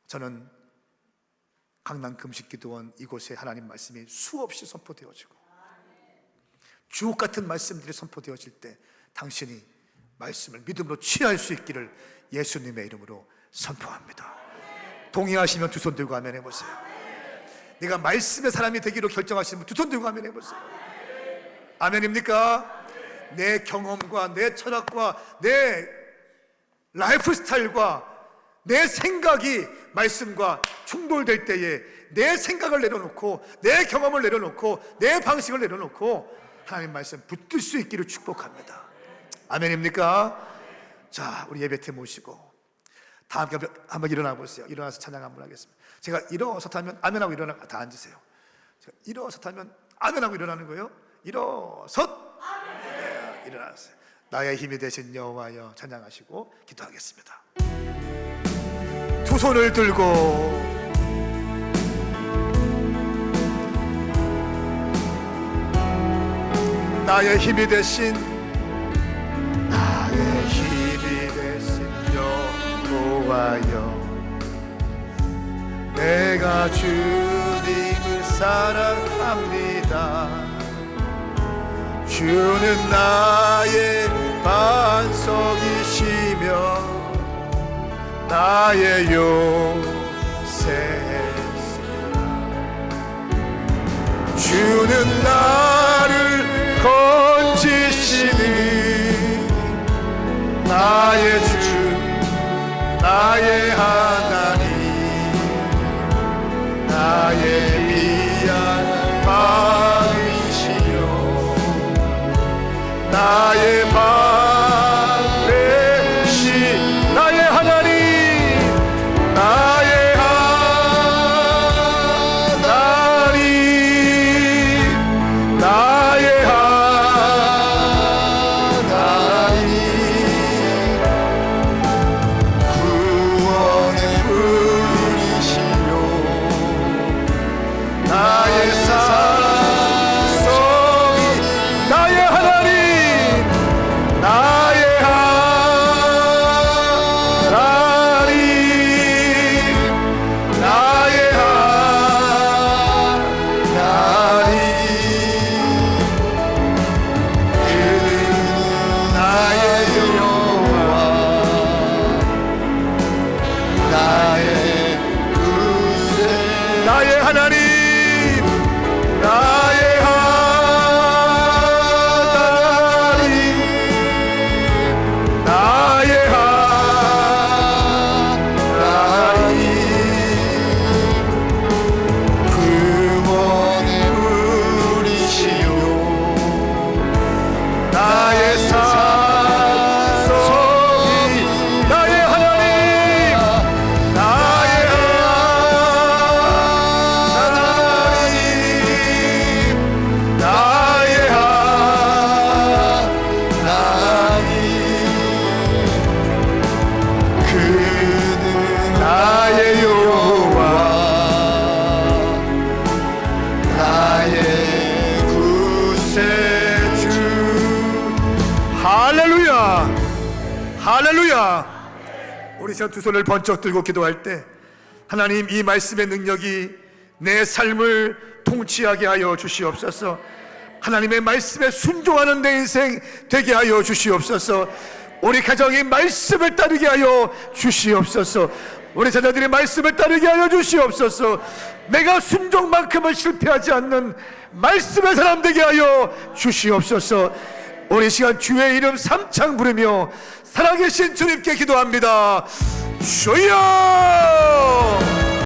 저는 강남 금식기도원 이곳에 하나님 말씀이 수없이 선포되어지고 주옥 같은 말씀들이 선포되어질 때 당신이 말씀을 믿음으로 취할 수 있기를 예수님의 이름으로 선포합니다. 동의하시면 두 손 들고 아멘 해보세요. 내가 말씀의 사람이 되기로 결정하시면 두 손 들고 아멘 해보세요. 아멘입니까? 내 경험과 내 철학과 내 라이프 스타일과 내 생각이 말씀과 충돌될 때에 내 생각을 내려놓고 내 경험을 내려놓고 내 방식을 내려놓고 하나님 말씀 붙들 수 있기를 축복합니다. 아멘입니까? 자, 우리 예배팀 모시고 다 함께 한번 일어나 보세요. 일어나서 찬양 한번 하겠습니다. 제가 일어서 타면 아멘하고 일어나, 다 앉으세요. 제가 일어서 타면 아멘하고 일어나는 거예요. 일어서 네, 일어나세요. 나의 힘이 되신 여호와여 찬양하시고 기도하겠습니다. 두 손을 들고 나의 힘이 되신 여호와여 내가 주님을 사랑합니다. 주는 나의 반석이시며 나의 요새시라. 주는 나를 건지시니 나의 주 나의 하나님 나의 미안 마음이시여 나의 방패시 나의 하나님 나의 하나님 나의 하나님 구원의 분이시여 할렐루야. 우리 두 손을 번쩍 들고 기도할 때 하나님, 이 말씀의 능력이 내 삶을 통치하게 하여 주시옵소서. 하나님의 말씀에 순종하는 내 인생 되게 하여 주시옵소서. 우리 가정이 말씀을 따르게 하여 주시옵소서. 우리 자녀들이 말씀을 따르게 하여 주시옵소서. 내가 순종만큼은 실패하지 않는 말씀의 사람 되게 하여 주시옵소서. 우리 시간 주의 이름 삼창 부르며 살아계신 주님께 기도합니다. 주여!